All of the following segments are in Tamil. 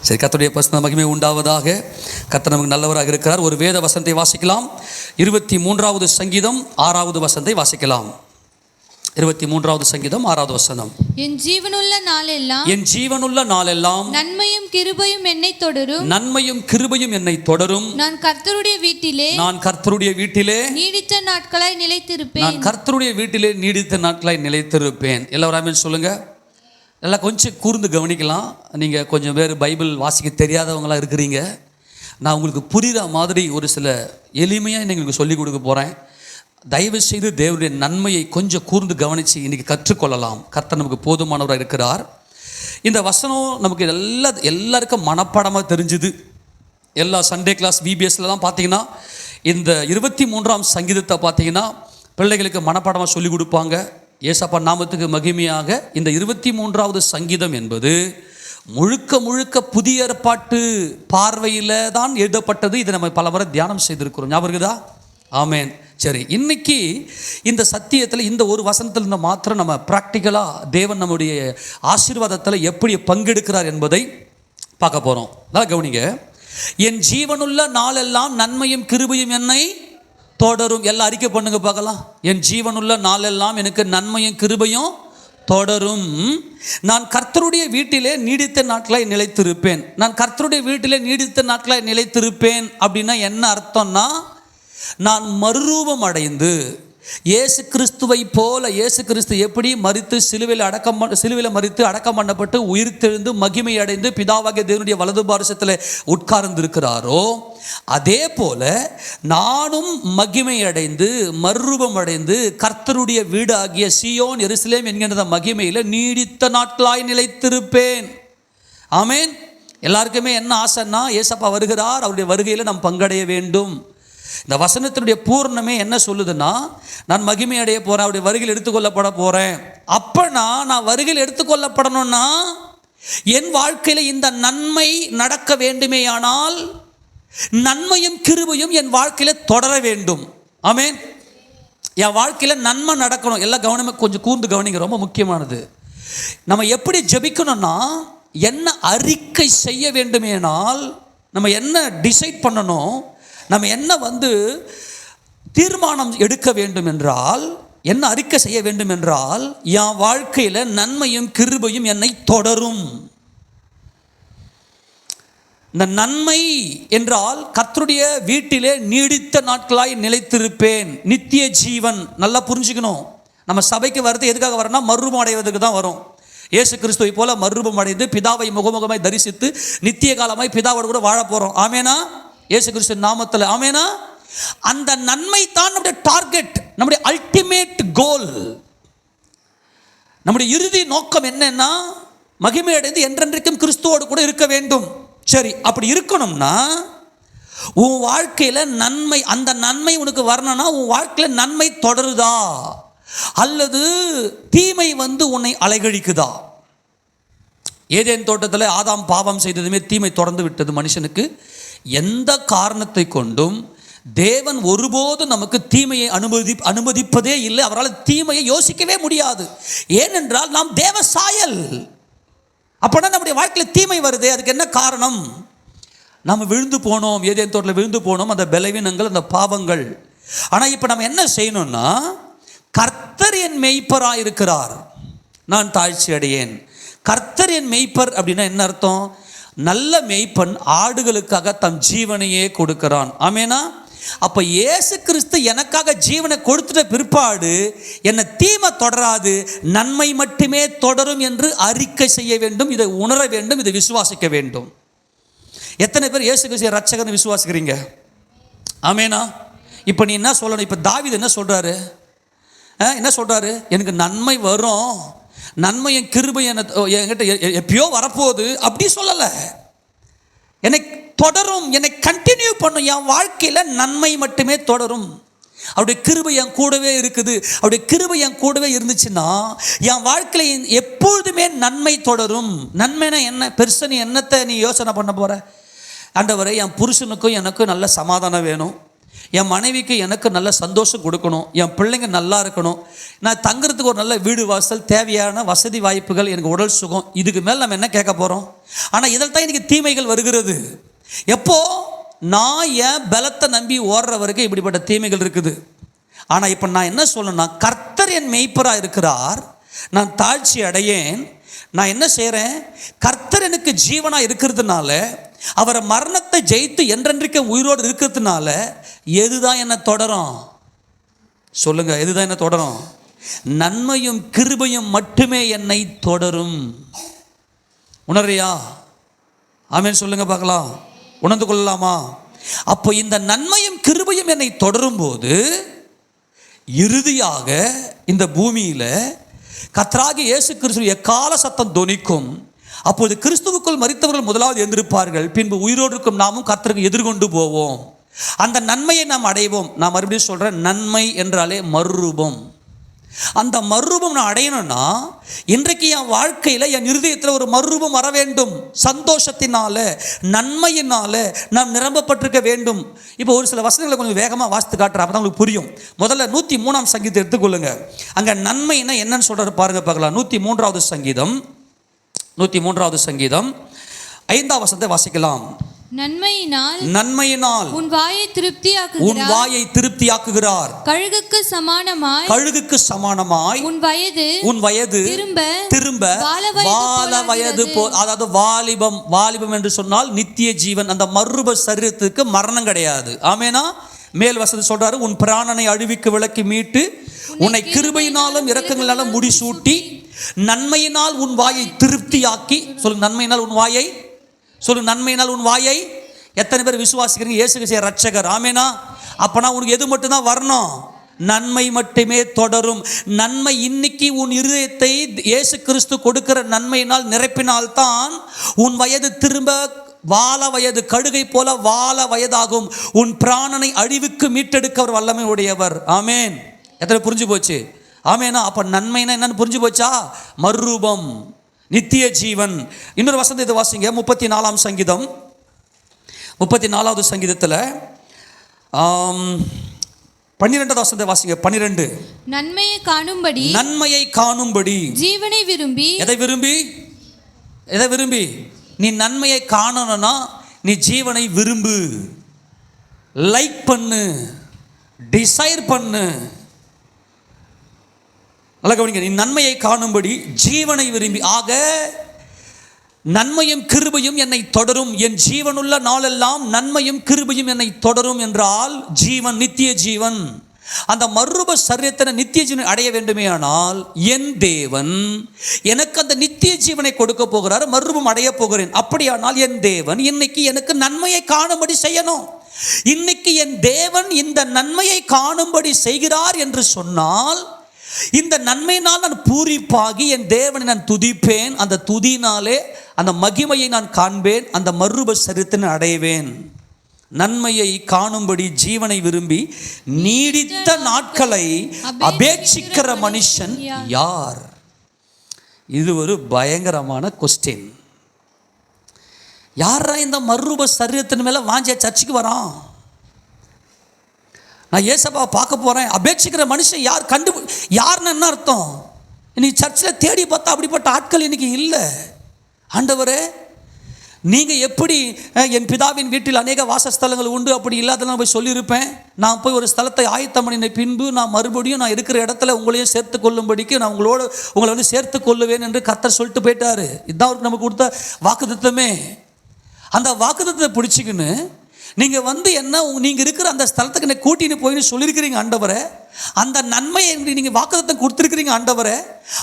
சரி, கர்த்தருடைய பரிசுத்த மகிமை உண்டாவதாக. கர்த்தர் நமக்கு நல்லவராக இருக்கிறார். ஒரு வேத வசனத்தை வாசிக்கலாம். 23வது சங்கீதம் 6வது வசனத்தை வாசிக்கலாம். 23வது சங்கீதம் 6வது வசனம். என் ஜீவனுள்ள நாளெல்லாம் நன்மையும் கிருபையும் என்னை தொடரும். நான் கர்த்தருடைய வீட்டிலே நீடித்த நாட்களாய் நிலைத்திருப்பேன். எல்லாரும் ஆமென் சொல்லுங்க. எல்லாம் கொஞ்சம் கூர்ந்து கவனிக்கலாம். நீங்கள் கொஞ்சம் பேர் பைபிள் வாசிக்க தெரியாதவங்களாம் இருக்கிறீங்க. நான் உங்களுக்கு புரிகிற மாதிரி ஒரு சில எளிமையாக எங்களுக்கு சொல்லிக் கொடுக்க போகிறேன். தயவு செய்து தேவனுடைய நன்மையை கொஞ்சம் கூர்ந்து கவனித்து இன்றைக்கி கற்றுக்கொள்ளலாம். கர்த்தர் நமக்கு போதுமானவராக இருக்கிறார். இந்த வசனம் நமக்கு எல்லாருக்கும் மனப்பாடமாக தெரிஞ்சுது. எல்லா சண்டே கிளாஸ் VBSலாம் பார்த்தீங்கன்னா இந்த 23ஆம் சங்கீதத்தை பார்த்தீங்கன்னா பிள்ளைகளுக்கு மனப்பாடமாக சொல்லிக் கொடுப்பாங்க. ஏசப்பா நாமத்துக்கு மகிமையாக இந்த 23வது சங்கீதம் என்பது முழுக்க புதிய ஏற்பாட்டு பார்வையில் தான் எழுதப்பட்டது. இதை நம்ம பல முறை தியானம் செய்திருக்கிறோம். ஞாபகம் இருக்குதா? ஆமேன். சரி, இன்னைக்கு இந்த சத்தியத்தில் இந்த ஒரு வசனத்தில் இருந்த மாத்திரம் நம்ம ப்ராக்டிக்கலாக தேவன் நம்முடைய ஆசீர்வாதத்தில் எப்படி பங்கெடுக்கிறார் என்பதை பார்க்க போகிறோம். அதான் கவனிங்க. என் ஜீவனுள்ள நாளெல்லாம் நன்மையும் கிருபையும் என்னை தொடரும். எல்லாம் அறிக்கை பண்ணுங்க பார்க்கலாம். என் ஜீவனுள்ள நாளெல்லாம் எனக்கு நன்மையும் கிருபையும் தொடரும். நான் கர்த்தருடைய வீட்டிலே நீடித்த நாட்களாய் நிலைத்திருப்பேன். அப்படின்னா என்ன அர்த்தம்னா, நான் மறுரூபம் அடைந்து இயேசு கிறிஸ்துவை போல, இயேசு கிறிஸ்து எப்படி மரித்து சிலுவையில் மரித்து அடக்கம் பண்ணப்பட்டு உயிர்த்தெழுந்து மகிமை அடைந்து பிதாவாகிய தேவனுடைய வலது பாரசத்தில் உட்கார்ந்திருக்கிறாரோ, அதே போல நானும் மகிமை அடைந்து மறுரூபம் அடைந்து கர்த்தருடைய வீடு ஆகிய சீயோன் எருசலேம் என்கின்ற மகிமையில் நீடித்த நாட்களாய் நிலைத்திருப்பேன். ஆமேன். எல்லாருக்குமே என்ன ஆசைன்னா, ஏசப்பா வருகிறார், அவருடைய வருகையில் நாம் பங்கடைய வேண்டும். இந்த வசனத்தினுடைய பூர்ணமே என்ன சொல்லுதுன்னா, நான் மகிமை அடைய போகிறேன், அவருடைய வருகையில் எடுத்துக்கொள்ளப்பட போகிறேன். அப்போனா நான் வருகையில் எடுத்துக்கொள்ளப்படணும்னா என் வாழ்க்கையில் இந்த நன்மை நடக்க வேண்டுமேயானால் நன்மையும் கிருபையும் என் வாழ்க்கையில் தொடர வேண்டும். ஆமேன். என் வாழ்க்கையில் நன்மை நடக்கணும். எல்லாம் கவனமாக கொஞ்சம் கூர்ந்து கவனிங்க, ரொம்ப முக்கியமானது. நம்ம எப்படி ஜெபிக்கணும்னா, என்ன அறிக்கை செய்ய வேண்டுமேனால், நம்ம என்ன டிசைட் பண்ணணும், நம்ம என்ன தீர்மானம் எடுக்க வேண்டும் என்றால், என்ன அறிக்கை செய்ய வேண்டும் என்றால், என் வாழ்க்கையில் நன்மையும் கிருபையும் என்னை தொடரும். இந்த நன்மை என்றால் கர்த்தருடைய வீட்டிலே நீடித்த நாட்களாய் நிலைத்திருப்பேன், நித்திய ஜீவன். நல்லா புரிஞ்சுக்கணும். நம்ம சபைக்கு வர்றது எதுக்காக வரணும்னா, மறுரூபம் அடைவதற்கு தான் வரும். இயேசு கிறிஸ்துவை போல மறுரூபம் அடைந்து பிதாவை முகமுகமாய் தரிசித்து நித்திய காலமாய் பிதாவோடு கூட வாழ போகிறோம். ஆமேனா? இயேசு கிறிஸ்து நாமத்தில். ஆமேனா? அந்த நன்மை தான் நம்முடைய டார்கெட், நம்முடைய அல்டிமேட் கோல். நம்முடைய இறுதி நோக்கம் என்னன்னா, மகிமை அடைந்து என்றென்றைக்கும் கிறிஸ்துவோடு கூட இருக்க வேண்டும். சரி, அப்படி இருக்கணும்னா உன் வாழ்க்கையில் நன்மை, அந்த நன்மை உனக்கு வரணும்னா உன் வாழ்க்கையில் நன்மை தொடருதா அல்லது தீமை உன்னை அலைகழிக்குதா? ஏதேன் தோட்டத்தில் ஆதாம் பாவம் செய்ததுமே தீமை தொடர்ந்து விட்டது மனுஷனுக்கு. எந்த காரணத்தை கொண்டும் தேவன் ஒருபோதும் நமக்கு தீமையை அனுமதிப்பதே இல்லை. அவரால் தீமையை யோசிக்கவே முடியாது. ஏனென்றால் நாம் தேவ சாயல். அப்போனா நம்முடைய வாழ்க்கையில் தீமை வருது. அதுக்கு என்ன காரணம்? நாம் விழுந்து போனோம், ஏதேன் தோட்டத்தில் விழுந்து போனோம், அந்த பலவீனங்கள், அந்த பாவங்கள். ஆனால் இப்போ நம்ம என்ன செய்யணும்னா, கர்த்தர் என் மெய்ப்பராக இருக்கிறார், நான் தாழ்ச்சி அடையேன். கர்த்தர் என் மெய்ப்பர் அப்படின்னா என்ன அர்த்தம்? நல்ல மெய்ப்பன் ஆடுகளுக்காக தம் ஜீவனையே கொடுக்கிறான். ஆமேனா? அப்போ இயேசு கிறிஸ்து எனக்காக ஜீவனை கொடுத்துட்ட பிற்பாடு என்னை தீமை தொடராது, நன்மை மட்டுமே தொடரும் என்று அறிக்கை செய்ய வேண்டும். இதை உணர வேண்டும், இதை விசுவாசிக்க வேண்டும். எத்தனை பேர் இயேசு கிறிஸ்து ரட்சகர்னு விசுவாசிக்கிறீங்க? ஆமேனா? இப்போ நீ என்ன சொல்லணும்? இப்போ தாவீது என்ன சொல்கிறாரு? எனக்கு நன்மை வரும், நன்மையும் கிருபையும் என்கிட்ட எப்பயோ வரப்போகுது அப்படி சொல்லலை. என்னை தொடரும், என்னை கண்டினியூ பண்ணும். என் வாழ்க்கையில் நன்மை மட்டுமே தொடரும். அவருடைய கிருபை என் கூடவே இருக்குது. அவருடைய கிருபை என் கூடவே இருந்துச்சுன்னா என் வாழ்க்கையில் எப்பொழுதுமே நன்மை தொடரும். நன்மைனா என்ன? பெருசு என்னத்தை நீ யோசனை பண்ண போகிற? ஆண்டவரே, என் புருஷனுக்கும் எனக்கும் நல்ல சமாதானம் வேணும், என் மனைவிக்கு எனக்கு நல்ல சந்தோஷம் கொடுக்கணும், என் பிள்ளைங்க நல்லா இருக்கணும், நான் தங்குறதுக்கு ஒரு நல்ல வீடு வாசல், தேவையான வசதி வாய்ப்புகள், எனக்கு உடல் சுகம், இதுக்கு மேலே நம்ம என்ன கேட்க போகிறோம்? ஆனால் இதில் தான் இன்றைக்கி தீமைகள் வருகிறது. எப்போ நான் என் பலத்தை நம்பி ஓடுற வரைக்கும் இப்படிப்பட்ட தீமைகள் இருக்குது. ஆனால் இப்போ நான் என்ன சொல்லணும்னா, கர்த்தர் என் மெய்ப்பராக இருக்கிறார், நான் தாழ்ச்சி அடையேன். நான் என்ன செய்கிறேன்? கர்த்தர் எனக்கு ஜீவனாக இருக்கிறதுனால, அவரை மரணத்தை ஜெயித்து என்றென்றைக்கு உயிரோடு இருக்கிறதுனால எதுதான் என்ன தொடரும்? சொல்லுங்க, எதுதான் என்ன தொடரும்? நன்மையும் கிருபையும் மட்டுமே என்னை தொடரும். உணர்றியா? ஆமென் சொல்லுங்க பார்க்கலாம். உணர்ந்து கொள்ளலாமா? அப்போ இந்த நன்மையும் கிருபையும் என்னை தொடரும் போது இறுதியாக இந்த பூமியில் கர்த்தராகிய இயேசு கிறிஸ்து எக்கால சத்தம் தொனிக்கும். அப்போது கிறிஸ்துவுக்குள் மரித்தவர்கள் முதலாவது எழுந்திருப்பார்கள், பின்பு உயிரோடு இருக்கும் நாமும் கர்த்தருக்கு எதிர்கொண்டு போவோம். அந்த நன்மையை நாம் அடைவோம். நான் மறுபடியும் சொல்கிறேன், நன்மை என்றாலே மறுரூபம். அந்த மறுரூபம் நான் அடையணும்னா இன்றைக்கு என் வாழ்க்கையில் என் இருதயத்தில் ஒரு மறுரூபம் வர வேண்டும். சந்தோஷத்தினால, நன்மையினால நாம் நிரம்பப்பட்டிருக்க வேண்டும். இப்போ ஒரு சில வசனங்களை கொஞ்சம் வேகமாக வாசித்து காட்டுறேன், அப்போ தான் உங்களுக்கு புரியும். முதல்ல 103ஆம் சங்கீதத்தை எடுத்துக்கொள்ளுங்க. அங்கே நன்மைன்னா என்னன்னு சொல்கிறாரு பாருங்க பார்க்கலாம். 103வது சங்கீதம் 5ஆம் வசனத்தை வாசிக்கலாம். நன்மையினால் உன் வாயை திருப்தியாக்குகிறார். கழுகுக்கு சமானமாய் உன் வயது திரும்ப வால வயது அதாவது வாலிபம் என்று சொன்னால் நித்திய ஜீவன். அந்த மறுரூப சரீரத்துக்கு மரணம் கிடையாது. ஆமேனா? மேல் வசனம் சொல்றாரு, உன் பிராணனை அழிவுக்கு விலக்கி மீட்டு உன்னை கிருபையினாலும் இரக்கங்களாலும் முடிசூட்டி நன்மையினால் உன் வாயை திருப்தியாக்கி. சொல்லுங்க, நன்மையினால் உன் வாயை. சொல்லுங்க, நன்மையினால் உன் வாயை. எத்தனை பேர் விசுவாசிக்கிறீங்க இயேசு கிறிஸ்து ரட்சகர்? ஆமேனா? அப்பனா உனக்கு எது மட்டும்தான் வரணும்? நன்மை மட்டுமே தொடரும். நன்மை இன்னைக்கு உன் இருதயத்தை இயேசு கிறிஸ்து கொடுக்கிற நன்மையினால் நிரப்பினால்தான் உன் வயது திரும்ப வால வயது, கழுகை போல வால வயதாகும். உன் பிராணனை அழிவுக்கு மீட்டெடுக்கவர் வல்லமை உடையவர். ஆமேன். எத்தனை புரிஞ்சு போச்சு? ஆமேனா? அப்ப நன்மைனா என்னன்னு புரிஞ்சு போச்சா? மறுரூபம், நித்திய ஜீவன். இன்னொரு வசனத்தை இதை வாசிங்க. 34ஆம் சங்கீதம் 34வது சங்கீதத்தில் 12வது வசனத்தை வாசிங்க. 12. நன்மையை காணும்படி ஜீவனை விரும்பி. எதை விரும்பி? நீ நன்மையை காணணும்னா நீ ஜீவனை விரும்பு, லைக் பண்ணு, டிசைர் பண்ணு. நல்லா கவனிங்க. நீ நன்மையை காணும்படி ஜீவனை விரும்பி. ஆக நன்மையும் கிருபையும் என்னை தொடரும். என் ஜீவனுள்ள நாளெல்லாம் நன்மையும் கிருபையும் என்னை தொடரும் என்றால் ஜீவன், நித்திய ஜீவன். அந்த மறுரூப சரீரத்தை நித்திய ஜீவனை அடைய வேண்டுமே ஆனால் என் தேவன் எனக்கு அந்த நித்திய ஜீவனை கொடுக்க போகிறார், மறுரூபம் அடைய போகிறேன். அப்படியானால் என் தேவன் இன்னைக்கு எனக்கு நன்மையை காணும்படி செய்யணும். இன்னைக்கு என் தேவன் இந்த நன்மையை காணும்படி செய்கிறார் என்று சொன்னால் இந்த நன்மையினால் நான் பூரிப்பாகி என் தேவனை நான் துதிப்பேன். அந்த துதினாலே அந்த மகிமையை நான் காண்பேன், அந்த மறுரூப சரீரத்தை அடைவேன். நன்மையை காணும்படி ஜீவனை விரும்பி நீடித்த நாட்களை அபேட்சிக்கிற மனுஷன் யார்? இது ஒரு பயங்கரமான கொஸ்டின். யாரா இந்த மறுரூப சரீரத்தின் மேல வாஞ்சிய சர்ச்சுக்கு வரான்? நான் ஏசப்பாவை பார்க்க போறேன், அபேட்சிக்கிற மனுஷன் யார்? யாருன்னு என்ன அர்த்தம்? இன்னைக்கு சர்ச்சில் தேடி பார்த்தா அப்படிப்பட்ட ஆட்கள் இன்னைக்கு இல்லை. ஆண்டவரே, நீங்கள் எப்படி என் பிதாவின் வீட்டில் அநேக வாசஸ்தலங்கள் உண்டு, அப்படி இல்லாதெல்லாம் போய் சொல்லியிருப்பேன். நான் போய் ஒரு ஸ்தலத்தை ஆயத்தம் பண்ணின பின்பு நான் மறுபடியும் நான் இருக்கிற இடத்துல உங்களையும் சேர்த்து கொள்ளும்படிக்கு நான் உங்களை வந்து சேர்த்து கொள்ளுவேன் என்று கர்த்தர் சொல்லிட்டு போயிட்டாரு. இதுதான் அவருக்கு நமக்கு கொடுத்த வாக்குத்தத்தமே. அந்த வாக்குத்தத்தை பிடிச்சிக்கின்னு நீங்கள் வந்து என்ன, நீங்கள் இருக்கிற அந்த ஸ்தலத்துக்கு என்னை கூட்டின்னு போயின்னு சொல்லியிருக்கிறீங்க ஆண்டவரை. அந்த நன்மையை நீங்கள் வாக்குத்தத்தம் கொடுத்துருக்கிறீங்க ஆண்டவரை.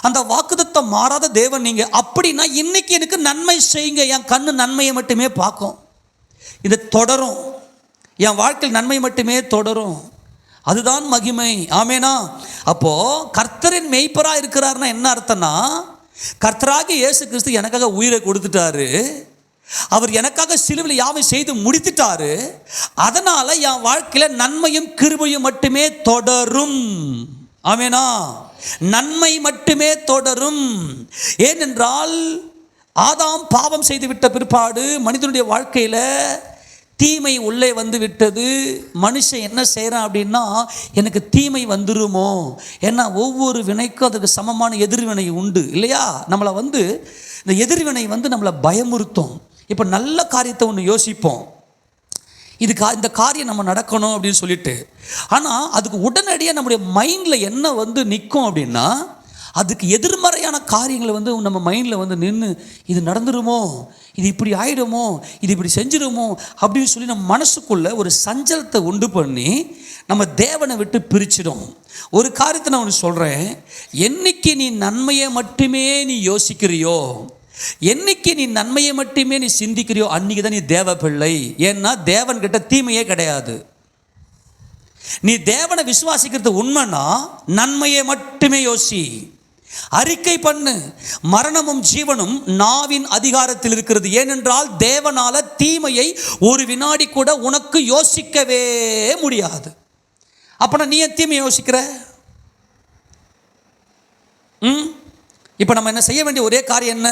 அந்த வாக்குத்தத்தம் மாறாத தேவன் நீங்கள். அப்படின்னா இன்னைக்கு எனக்கு நன்மை செய்யுங்க. என் கண்ணு நன்மையை மட்டுமே பார்க்கும். இது தொடரும். என் வாழ்க்கையில் நன்மை மட்டுமே தொடரும். அதுதான் மகிமை. ஆமேனா? அப்போது கர்த்தரின் மெய்ப்பராக இருக்கிறாருன்னா என்ன அர்த்தம்னா, கர்த்தராகிய இயேசு கிறிஸ்து எனக்காக உயிரை கொடுத்துட்டாரு. அவர் எனக்காக சிலுவையில் யாவை செய்து முடித்துட்டாரு. அதனால என் வாழ்க்கையில் நன்மையும் கிருபையும் மட்டுமே தொடரும். ஆமேனா? நன்மை மட்டுமே தொடரும். ஏனென்றால் ஆதாம் பாவம் செய்து விட்ட பிற்பாடு மனிதனுடைய வாழ்க்கையில் தீமை உள்ளே வந்து விட்டது. மனுஷன் என்ன செய்கிறான் அப்படின்னா, எனக்கு தீமை வந்துருமோ, ஏன்னா ஒவ்வொரு வினைக்கும் அதுக்கு சமமான எதிர்வினை உண்டு இல்லையா? நம்மளை இந்த எதிர்வினை நம்மளை பயமுறுத்தும். இப்போ நல்ல காரியத்தை ஒன்று யோசிப்போம், இந்த காரியம் நம்ம நடக்கணும் அப்படின்னு சொல்லிட்டு. ஆனால் அதுக்கு உடனடியாக நம்முடைய மைண்டில் என்ன நிற்கும் அப்படின்னா, அதுக்கு எதிர்மறையான காரியங்களை நம்ம மைண்டில் நின்று, இது நடந்துருமோ, இது இப்படி ஆகிடுமோ, இது இப்படி செஞ்சிடுமோ அப்படின்னு சொல்லி நம்ம மனசுக்குள்ளே ஒரு சஞ்சலத்தை உண்டு பண்ணி நம்ம தேவனை விட்டு பிரிச்சிடும். ஒரு காரியத்தை நான் ஒன்று சொல்கிறேன், என்னைக்கு நீ நன்மையை மட்டுமே நீ யோசிக்கிறியோ, என்னைக்கு நீ நன்மையை மட்டுமே நீ சிந்திக்கிறியோ, அன்றைக்கி தான் நீ தேவ பிள்ளை. ஏன்னா தேவன்கிட்ட தீமையே கிடையாது. நீ தேவனை விசுவாசிக்கிறது உண்மைன்னா நன்மையை மட்டுமே யோசி, அறிக்கை பண்ணு. மரணமும் ஜீவனும் நாவின் அதிகாரத்தில் இருக்கிறது. ஏனென்றால் தேவனால தீமையை ஒரு வினாடி கூட உனக்கு யோசிக்கவே முடியாது. அப்போ நீ ஏன் தீமையை யோசிக்கிற? இப்போ நம்ம என்ன செய்ய வேண்டிய ஒரே காரியம் என்ன?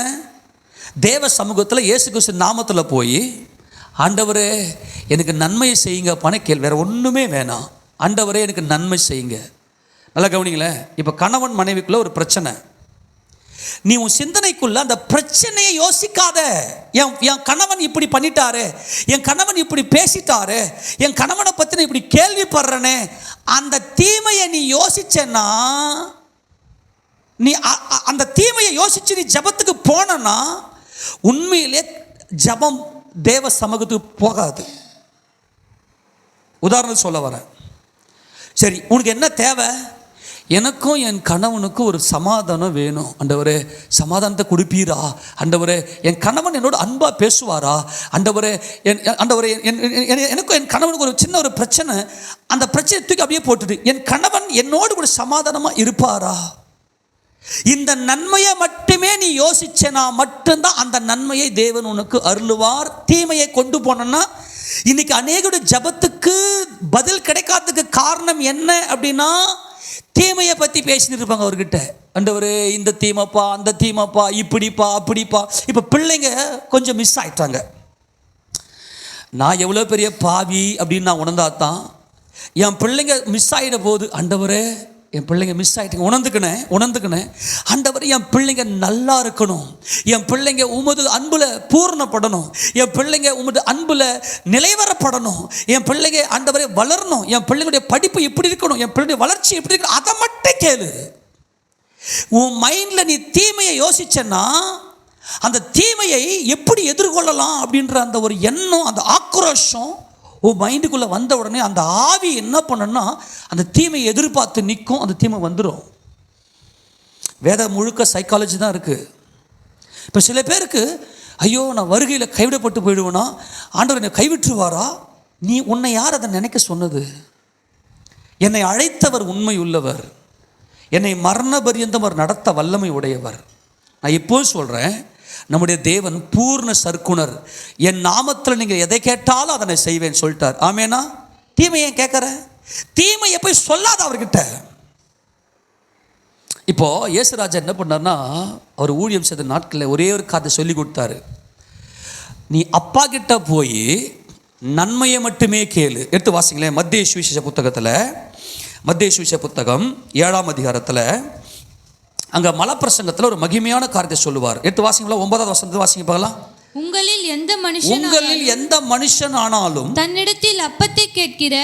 தேவ சமூகத்தில் இயேசு கிறிஸ்து நாமத்தில் போய், ஆண்டவரே எனக்கு நன்மையை செய்யுங்கப்பானே கேள்வி, வேறு ஒன்றுமே வேணாம். ஆண்டவரே எனக்கு நன்மை செய்யுங்க. நல்லா கவனிங்களேன். இப்போ கணவன் மனைவிக்குள்ள ஒரு பிரச்சனை, நீ உன் சிந்தனைக்குள்ள அந்த பிரச்சனையை யோசிக்காத. என் கணவன் இப்படி பண்ணிட்டாரு, என் கணவன் இப்படி பேசிட்டாரு, என் கணவனை பற்றி நான் இப்படி கேள்விப்படுறேனே, அந்த தீமையை நீ யோசிச்சேன்னா, நீ அந்த தீமையை யோசிச்சு நீ ஜபத்துக்கு போனா உண்மையிலே ஜபம் தேவ சமூகத்துக்கு போகாது. உதாரணம் சொல்ல வரேன். சரி, உனக்கு என்ன தேவை? எனக்கும் என் கணவனுக்கும் ஒரு சமாதானம் வேணும். ஆண்டவரே சமாதானத்தை கொடுப்பீரா? ஆண்டவரே என் கணவன் என்னோட அன்பாக பேசுவாரா? ஆண்டவரே எனக்கும் என் கணவனுக்கு ஒரு சின்ன ஒரு பிரச்சனை, அந்த பிரச்சனை தூக்கி அப்படியே போட்டுட்டு என் கணவன் என்னோடு கூட சமாதானமாக இருப்பாரா? இந்த நன்மையை மட்டுமே நீ யோசிச்சனா மட்டும்தான் அந்த நன்மையை தேவன் உனக்கு அருளுவார். தீமையை கொண்டு போனோன்னா, இன்னைக்கு அநேகருடைய ஜபத்துக்கு பதில் கிடைக்காததுக்கு காரணம் என்ன அப்படின்னா, தீமையை பற்றி பேசிட்டு இருப்பாங்க அவர்கிட்ட. ஆண்டவரே இந்த தீமைப்பா, அந்த தீமைப்பா, இப்படிப்பா அப்படிப்பா. இப்போ பிள்ளைங்க கொஞ்சம் மிஸ் ஆகிட்டாங்க. நான் எவ்வளோ பெரிய பாவி அப்படின்னு நான் உணர்ந்தாதான் என் பிள்ளைங்க மிஸ் ஆகிட போது, ஆண்டவரே என் பிள்ளைங்க மிஸ் ஆகிட்டுங்க, உணர்ந்துக்கினேன். ஆண்டவரே என் பிள்ளைங்க நல்லா இருக்கணும், என் பிள்ளைங்க உமது அன்புல பூர்ணப்படணும், என் பிள்ளைங்க உமது அன்புல நிலைவரப்படணும், என் பிள்ளைங்க ஆண்டவரே வளரணும், என் பிள்ளைங்களுடைய படிப்பு எப்படி இருக்கணும், என் பிள்ளைடைய வளர்ச்சி எப்படி இருக்கணும், அதை மட்டும் கேளு. உன் மைண்டில் நீ தீமையை யோசிச்சேன்னா, அந்த தீமையை எப்படி எதிர்கொள்ளலாம் அப்படின்ற அந்த ஒரு எண்ணம், அந்த ஆக்ரோஷம் உன் மைண்டுக்குள்ளே வந்த உடனே அந்த ஆவி என்ன பண்ணணும்னா, அந்த தீமையை எதிர்பார்த்து நிற்கும், அந்த தீமை வந்துடும். வேதம் முழுக்க சைக்காலஜி தான் இருக்குது. இப்போ சில பேருக்கு, ஐயோ நான் வருகையில் கைவிடப்பட்டு போயிடுவேனா, ஆண்டவர் என்னை கைவிட்டுருவாரா? உன்னை யார் அதை நினைக்க சொன்னது? என்னை அழைத்தவர் உண்மை உள்ளவர், என்னை மரண பரியந்தம் நடத்த வல்லமை உடையவர். நான் எப்போது சொல்கிறேன், நம்முடைய தேவன் பூர்ண சர்க்குணர். என் நாமத்தில் நீங்கள் எதை கேட்டாலும் அதனை செய்வேன் சொல்லிட்டார். ஆமேனா? தீமையை கேட்குற, தீமையை போய் சொல்லாத அவர்கிட்ட. இப்போ இயேசுராஜா என்ன பண்ணார்னா, அவர் ஊழியம் செய்த நாட்களில் ஒரே ஒரு காதை சொல்லி கொடுத்தாரு. நீ அப்பா கிட்ட போய் நன்மையை மட்டுமே கேளு. எடுத்து வாசிங்களேன். மத்தேயு சுவிசேஷ புத்தகம் 7ஆம் அதிகாரத்தில் அங்கே மலப்பிரசங்கத்தில் ஒரு மகிமையான காரியத்தை சொல்லுவார். எடுத்து வாசிங்களா, 9வது வசனத்தை வாசிங்க பார்க்கலாம். உங்களில் எந்த மனுஷன் ஆனாலும் தன்னிடத்தில் அப்பத்தை கேட்கிற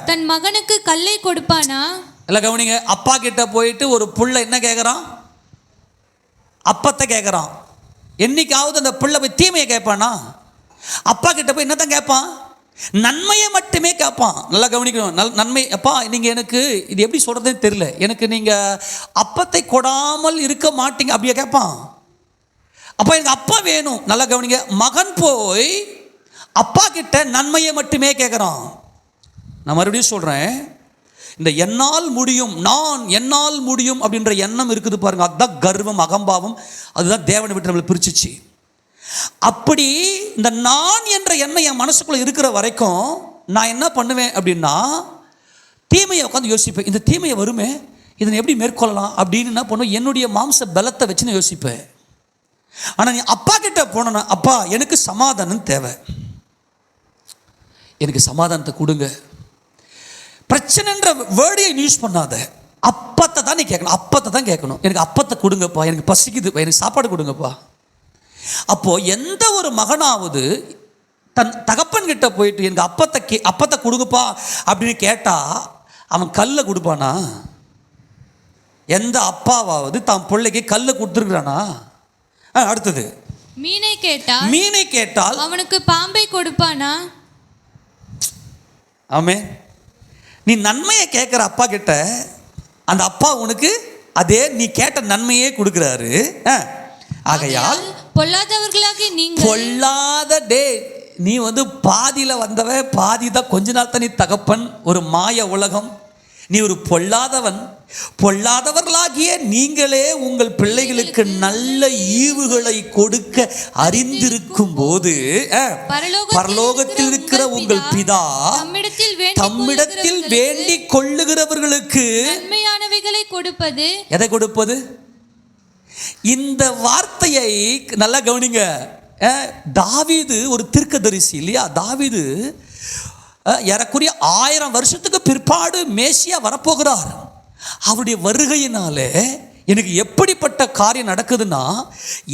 தன் மகனுக்கு கல்லை கொடுப்பானா? எல்லாம் கவனிங்க. அப்பா கிட்ட போயிட்டு ஒரு புள்ள என்ன கேட்குறான்? அப்பத்தை கேட்குறான். என்னைக்காவது அந்த புள்ள போய் தீமையை கேட்பானா? அப்பா கிட்ட போய் என்னதான் கேட்பான்? நன்மையை மட்டுமே கேட்பான். நல்லா கவனிக்கணும். நன்மை, அப்பா நீங்கள் எனக்கு இது எப்படி சொல்கிறதுன்னு தெரியல, எனக்கு நீங்கள் அப்பத்தை கொடாமல் இருக்க மாட்டீங்க அப்படியே கேட்பான். அப்போ எனக்கு அப்பா வேணும். நல்லா கவனிங்க. மகன் போய் அப்பா கிட்ட நன்மையை மட்டுமே கேட்குறான். நான் மறுபடியும் சொல்கிறேன், இந்த என்னால் முடியும், என்னால் முடியும் அப்படின்ற எண்ணம் இருக்குது பாருங்க, அதுதான் கர்வம், அகம்பாவம். அதுதான் தேவனை விட்டு நம்மளை பிரிச்சிச்சு. அப்படி இந்த நான் என்ற எண்ணம் என் மனசுக்குள்ளே இருக்கிற வரைக்கும் நான் என்ன பண்ணுவேன் அப்படின்னா, தீமையை உட்காந்து யோசிப்பேன். இந்த தீமையை வருமே, இதனை எப்படி மேற்கொள்ளலாம் அப்படின்னு என்ன பண்ணுவேன், என்னுடைய மாம்ச பலத்தை வச்சு நான் யோசிப்பேன். ஆனால் நீ அப்பா கிட்ட போனோன்னா, அப்பா எனக்கு சமாதானம் தேவை, எனக்கு சமாதானத்தை கொடுங்க. பிரச்சனைன்ற வேர்டையை யூஸ் பண்ணாத. அப்பத்தை தான் நீ கேட்கணும், அப்பத்தை தான் கேட்கணும். எனக்கு அப்பத்தை கொடுங்கப்பா, எனக்கு பசிக்குது, எனக்கு சாப்பாடு கொடுங்கப்பா. அப்போது எந்த ஒரு மகனாவது தன் தகப்பன் கிட்ட போயிட்டு எனக்கு அப்பத்தை கொடுங்கப்பா அப்படின்னு கேட்டால் அவன் கல்லை கொடுப்பானா? எந்த அப்பாவாவது தான் பிள்ளைக்கு கல்லை கொடுத்துருக்குறானா? அடுத்தது, மீனை கேட்டால் அவனுக்கு பாம்பை கொடுப்பானா? ஆமே, நீ நன்மையை கேட்குற அப்பா கிட்ட அந்த அப்பா உனக்கு அதே நீ கேட்ட நன்மையே கொடுக்குறாரு. ஆகையால் பொல்லாதவர்களாகி நீங்கள், பொல்லாத நீ பாதியில் வந்தவன், பாதி தான் கொஞ்ச நாள் தான் நீ தகப்பன். ஒரு மாய உலகம், நீ ஒரு பொல்லாதவன். பொல்லாதவர்களாகிய நீங்களே உங்கள் பிள்ளைகளுக்கு நல்ல ஈவுகளை கொடுக்க அறிந்திருக்கும் போது பரலோகத்தில் இருக்கிற உங்கள் பிதா தம்மிடத்தில் வேண்டிக் கொள்ளுகிறவர்களுக்கு நன்மையானவைகளை கொடுப்பது. எதை கொடுப்பது? இந்த வார்த்தையை நல்லா கவனிங்க. தாவீது ஒரு தீர்க்கதரிசி இல்லையா? தாவீது ஏறக்குறைய 1000 வருஷத்துக்கு பிற்பாடு மேசியா வரப்போகிறார். அவருடைய வருகையினாலே எனக்கு எப்படிப்பட்ட காரியம் நடக்குதுன்னா,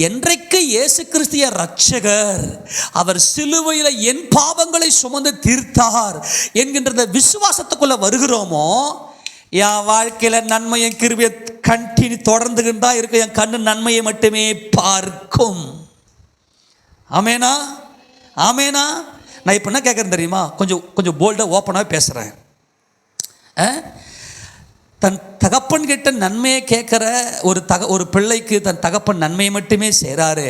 என்றைக்கு இயேசு கிறிஸ்திய ரட்சகர், அவர் சிலுவையில் என் பாவங்களை சுமந்து தீர்த்தார் என்கின்ற விசுவாசத்துக்குள்ள வருகிறோமோ, என் வாழ்க்கையில் நன்மையும் கிருபையை கண்டினியூ தொடர்ந்துகிட்டா இருக்கு. என் கண்ணு நன்மையை மட்டுமே பார்க்கும். ஆமேனா? ஆமேனா? நான் இப்போ என்ன கேட்குறேன் தெரியுமா? கொஞ்சம் போல்டாக ஓப்பனாக பேசுகிறேன். தன் தகப்பன் கிட்ட நன்மையை கேட்குற ஒரு பிள்ளைக்கு தன் தகப்பன் நன்மையை மட்டுமே செய்கிறாரு.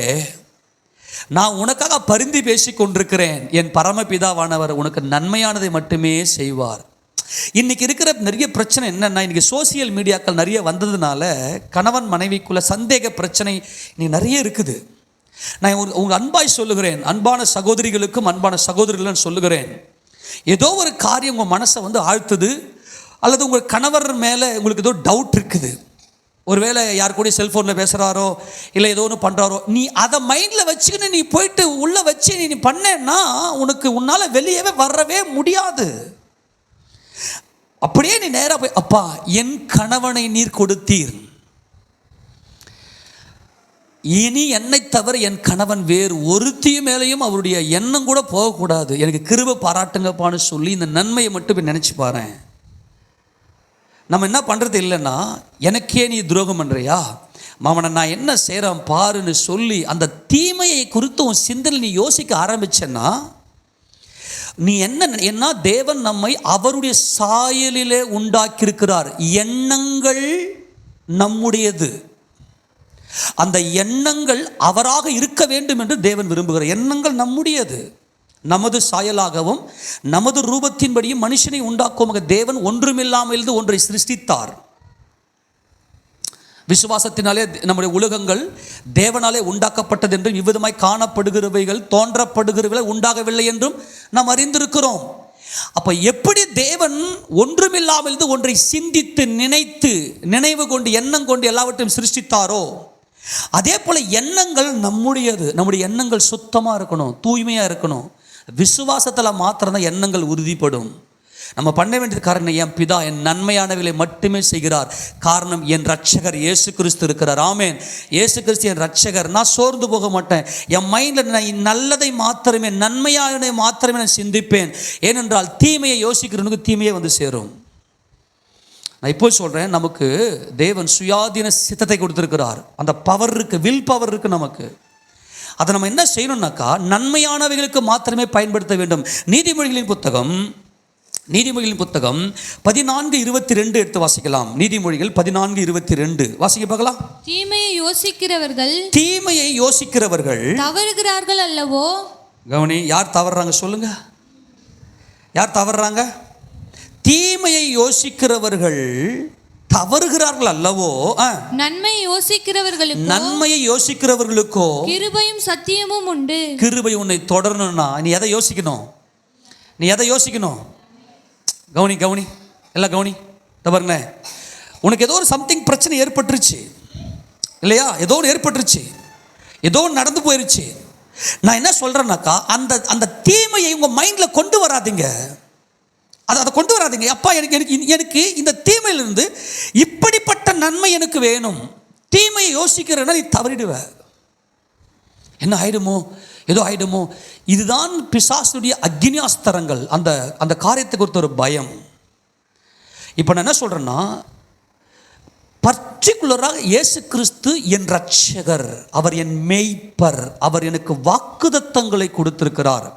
நான் உனக்காக பரிந்து பேசி கொண்டிருக்கிறேன், என் பரமபிதாவானவர் உனக்கு நன்மையானதை மட்டுமே செய்வார். இன்றைக்கி இருக்கிற நிறைய பிரச்சனை என்னென்னா, இன்றைக்கி சோசியல் மீடியாக்கள் நிறைய வந்ததுனால கணவன் மனைவிக்குள்ள சந்தேக பிரச்சனை இன்னைக்கு நிறைய இருக்குது. நான் உங்கள் அன்பாய் சொல்லுகிறேன், அன்பான சகோதரிகளுக்கும் அன்பான சகோதரிகளும் சொல்லுகிறேன், ஏதோ ஒரு காரியம் உங்கள் மனசை ஆழ்த்துது, அல்லது உங்கள் கணவர் மேலே உங்களுக்கு ஏதோ டவுட் இருக்குது. ஒருவேளை யார் கூட செல்ஃபோனில் பேசுகிறாரோ இல்லை ஏதோ ஒன்று பண்ணுறாரோ, நீ அதை மைண்டில் வச்சுக்கின்னு நீ போயிட்டு உள்ளே வச்சு நீ பண்ணேன்னா உன்னால் வெளியவே வரவே முடியாது. அப்படியே நீ நேராக போய், அப்பா என் கணவனை நீர் கொடுத்தீர், இனி என்னை தவிர என் கணவன் வேறு ஒருத்தியும் மேலேயும் அவருடைய எண்ணம் கூட போகக்கூடாது, எனக்கு கிருபை பாராட்டுங்கப்பான்னு சொல்லி இந்த நன்மையை மட்டும் நினச்சி பாரு. நம்ம என்ன பண்ணுறது இல்லைன்னா, எனக்கே நீ துரோகம் பண்ணுறியா மாமனை, நான் என்ன செய்கிறேன் பாருன்னு சொல்லி அந்த தீமையை குறித்து உன் சிந்தனை நீ யோசிக்க ஆரம்பிச்சேன்னா, நீ என்ன தேவன் நம்மை அவருடைய சாயலிலே உண்டாக்கியிருக்கிறார். எண்ணங்கள் நம்முடையது, அந்த எண்ணங்கள் அவராக இருக்க வேண்டும் என்று தேவன் விரும்புகிறார். எண்ணங்கள் நம்முடையது, நமது சாயலாகவும் நமது ரூபத்தின்படியும் மனுஷனை உண்டாக்கும் தேவன் ஒன்றுமில்லாமல் ஒன்றை சிருஷ்டித்தார். விசுவாசத்தினாலே நம்முடைய உலகங்கள் தேவனாலே உண்டாக்கப்பட்டது என்றும் இவ்விதமாய் காணப்படுகிறவைகள் தோன்றப்படுகிறவைகள் உண்டாகவில்லை என்றும் நாம் அறிந்திருக்கிறோம். அப்போ எப்படி தேவன் ஒன்றுமில்லாமல் ஒன்றை சிந்தித்து நினைத்து நினைவு கொண்டு எண்ணம் கொண்டு எல்லாவற்றையும் சிருஷ்டித்தாரோ, அதே போல் எண்ணங்கள் நம்முடையது. நம்முடைய எண்ணங்கள் சுத்தமாக இருக்கணும், தூய்மையாக இருக்கணும். விசுவாசத்தில் மாத்திரம்தான் எண்ணங்கள் உறுதிப்படும். நம்ம பண்ண வேண்டியது காரணம், என் பிதா என் நன்மையானவர்களை மட்டுமே செய்கிறார். காரணம், என் ரட்சகர் இயேசு கிறிஸ்து இருக்கிறார். ஆமேன். இயேசு கிறிஸ்து என் ரட்சகர். நான் சோர்ந்து போக மாட்டேன். என் மைண்டில் நான் நல்லதை மாத்திரமே, நன்மையானதை மாத்திரமே நான் சிந்திப்பேன். ஏனென்றால் தீமையை யோசிக்கிறவனுக்கு தீமையை சேரும். நான் இப்போ சொல்கிறேன், நமக்கு தேவன் சுயாதீன சித்தத்தை கொடுத்துருக்கிறார். அந்த பவர் இருக்குது, வில் பவர் இருக்குது நமக்கு. அதை நம்ம என்ன செய்யணும்னாக்கா, நன்மையானவைகளுக்கு மாத்திரமே பயன்படுத்த வேண்டும். நீதிமொழிகளின் புத்தகம் 14:22 எடுத்து வாசிக்கலாம். நீதிமொழிகள் 14:22 வாசிக்க பார்க்கலாம். தீமையை யோசிக்கிறவர்கள் தவறுகிறார்கள் அல்லவோ. கவனி, யார் தவறுறாங்க சொல்லுங்க, யார் தவறுறாங்க? தீமையை யோசிக்கிறவர்கள் தவறுகிறார்கள் அல்லவோ. நன்மையை யோசிக்கிறவர்களுக்கோ கிருபையும் சத்தியமும் உண்டு. கிருபை உன்னை தொடரணும்னா நீ எதை யோசிக்கணும்? கவனி எல்லாம் கவனி. பாருங்க, உனக்கு ஏதோ ஒரு சம்திங் பிரச்சனை ஏற்பட்டுருச்சு இல்லையா? ஏதோ ஒன்று ஏற்பட்டுருச்சு, ஏதோ ஒன்று நடந்து போயிருச்சு. நான் என்ன சொல்றேன்னாக்கா, அந்த அந்த தீமையை உங்க மைண்ட்ல கொண்டு வராதீங்க. அதை கொண்டு வராதீங்க. அப்பா எனக்கு இந்த தீமையிலிருந்து இப்படிப்பட்ட நன்மை எனக்கு வேணும். தீமையை யோசிக்கிறேன்னா நீ தவறிடுவ. என்ன ஆயிடுமோ, ஏதோ ஆயிடுமோ. இதுதான் பிசாசுடைய அக்னியாஸ்திரங்கள். அந்த அந்த காரியத்தை குறித்த ஒரு பயம். இப்போ நான் என்ன சொல்றேன்னா, பர்டிகுலராக இயேசு கிறிஸ்து என் ரட்சகர், அவர் என் மேய்ப்பர், அவர் எனக்கு வாக்குதத்தங்களை கொடுத்திருக்கிறார்.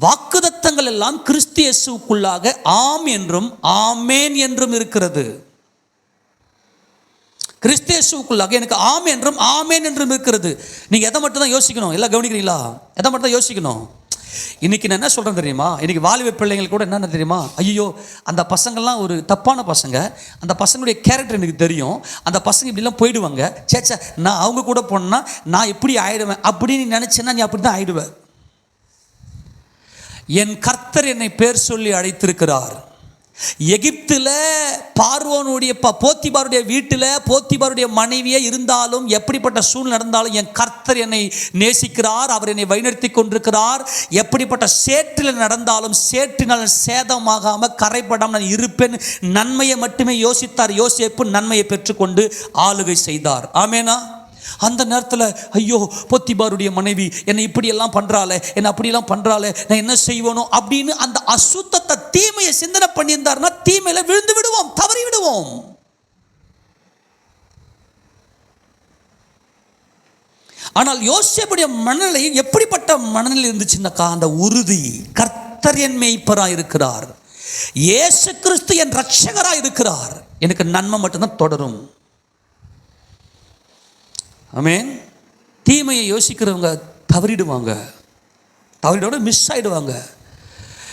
வாக்குதத்தங்கள் எல்லாம் கிறிஸ்து இயேசுவுக்குள்ளாக ஆம் என்றும் ஆமேன் என்றும் இருக்கிறது. கிறிஸ்து இயேசுவுக்குள்ளாக எனக்கு ஆம் என்றும் ஆமேன் என்றும் இருக்கிறது. நீங்க எதை மட்டும் தான் யோசிக்கணும், எல்லாம் கவனிக்கிறீங்களா? எதை மட்டும் தான் யோசிக்கணும். இன்னைக்கு நான் என்ன சொல்றேன் தெரியுமா, இன்னைக்கு வாலிப பிள்ளைகள் கூட என்ன தெரியுமா, ஐயோ அந்த பசங்கள்லாம் ஒரு தப்பான பசங்க, அந்த பசங்களுடைய கேரக்டர் எனக்கு தெரியும், அந்த பசங்க இப்படிலாம் போயிடுவாங்க, சேச்சா நான் அவங்க கூட போனேன்னா நான் எப்படி ஆயிடுவேன் அப்படின்னு நினைச்சேன்னா நீ அப்படி தான் ஆயிடுவேன். என் கர்த்தர் என்னை பேர் சொல்லி அழைத்திருக்கிறார். எகிப்தில் பார்வோனுடைய போத்திபாருடைய வீட்டில் போத்திபாருடைய மனைவியே இருந்தாலும், எப்படிப்பட்ட சூழ்நிலை நடந்தாலும் என் கர்த்தர் என்னை நேசிக்கிறார், அவர் என்னை வழிநடத்தி கொண்டிருக்கிறார். எப்படிப்பட்ட சேற்றில் நடந்தாலும் சேற்றினால் சேதமாகாமல் கரைப்படாமல் நான் இருப்பேன். நன்மையை மட்டுமே யோசித்தார் யோசேப்பு, நன்மையை பெற்றுக்கொண்டு ஆளுகை செய்தார். ஆமேனா? அந்த நேரத்தில் ஐயோ போத்திபாருடைய மனைவி என்னை இப்படியெல்லாம் பண்ணுறாளே, என்னை அப்படியெல்லாம் பண்ணுறாளே, நான் என்ன செய்வோனோ அப்படின்னு அந்த அசுத்தத்தை தீமையை சிந்தனை பண்ணியிருந்தார்னா தீமையில விழுந்து விடுவோம், தவறி விடுவோம். ஆனால் யோசேப்புடைய மனநிலை எப்படிப்பட்ட மனநிலை இருந்துச்சுன்னாக்கா, அந்த உறுதி, கர்த்தர் என் மேய்ப்பராக இருக்கிறார், இயேசு கிறிஸ்து என் ரட்சகராக இருக்கிறார், எனக்கு நன்மை மட்டும்தான் தொடரும். ஆமென். தீமையை யோசிக்கிறவங்க தவறிடுவாங்க, தவறிடோட மிஸ் ஆகிடுவாங்க.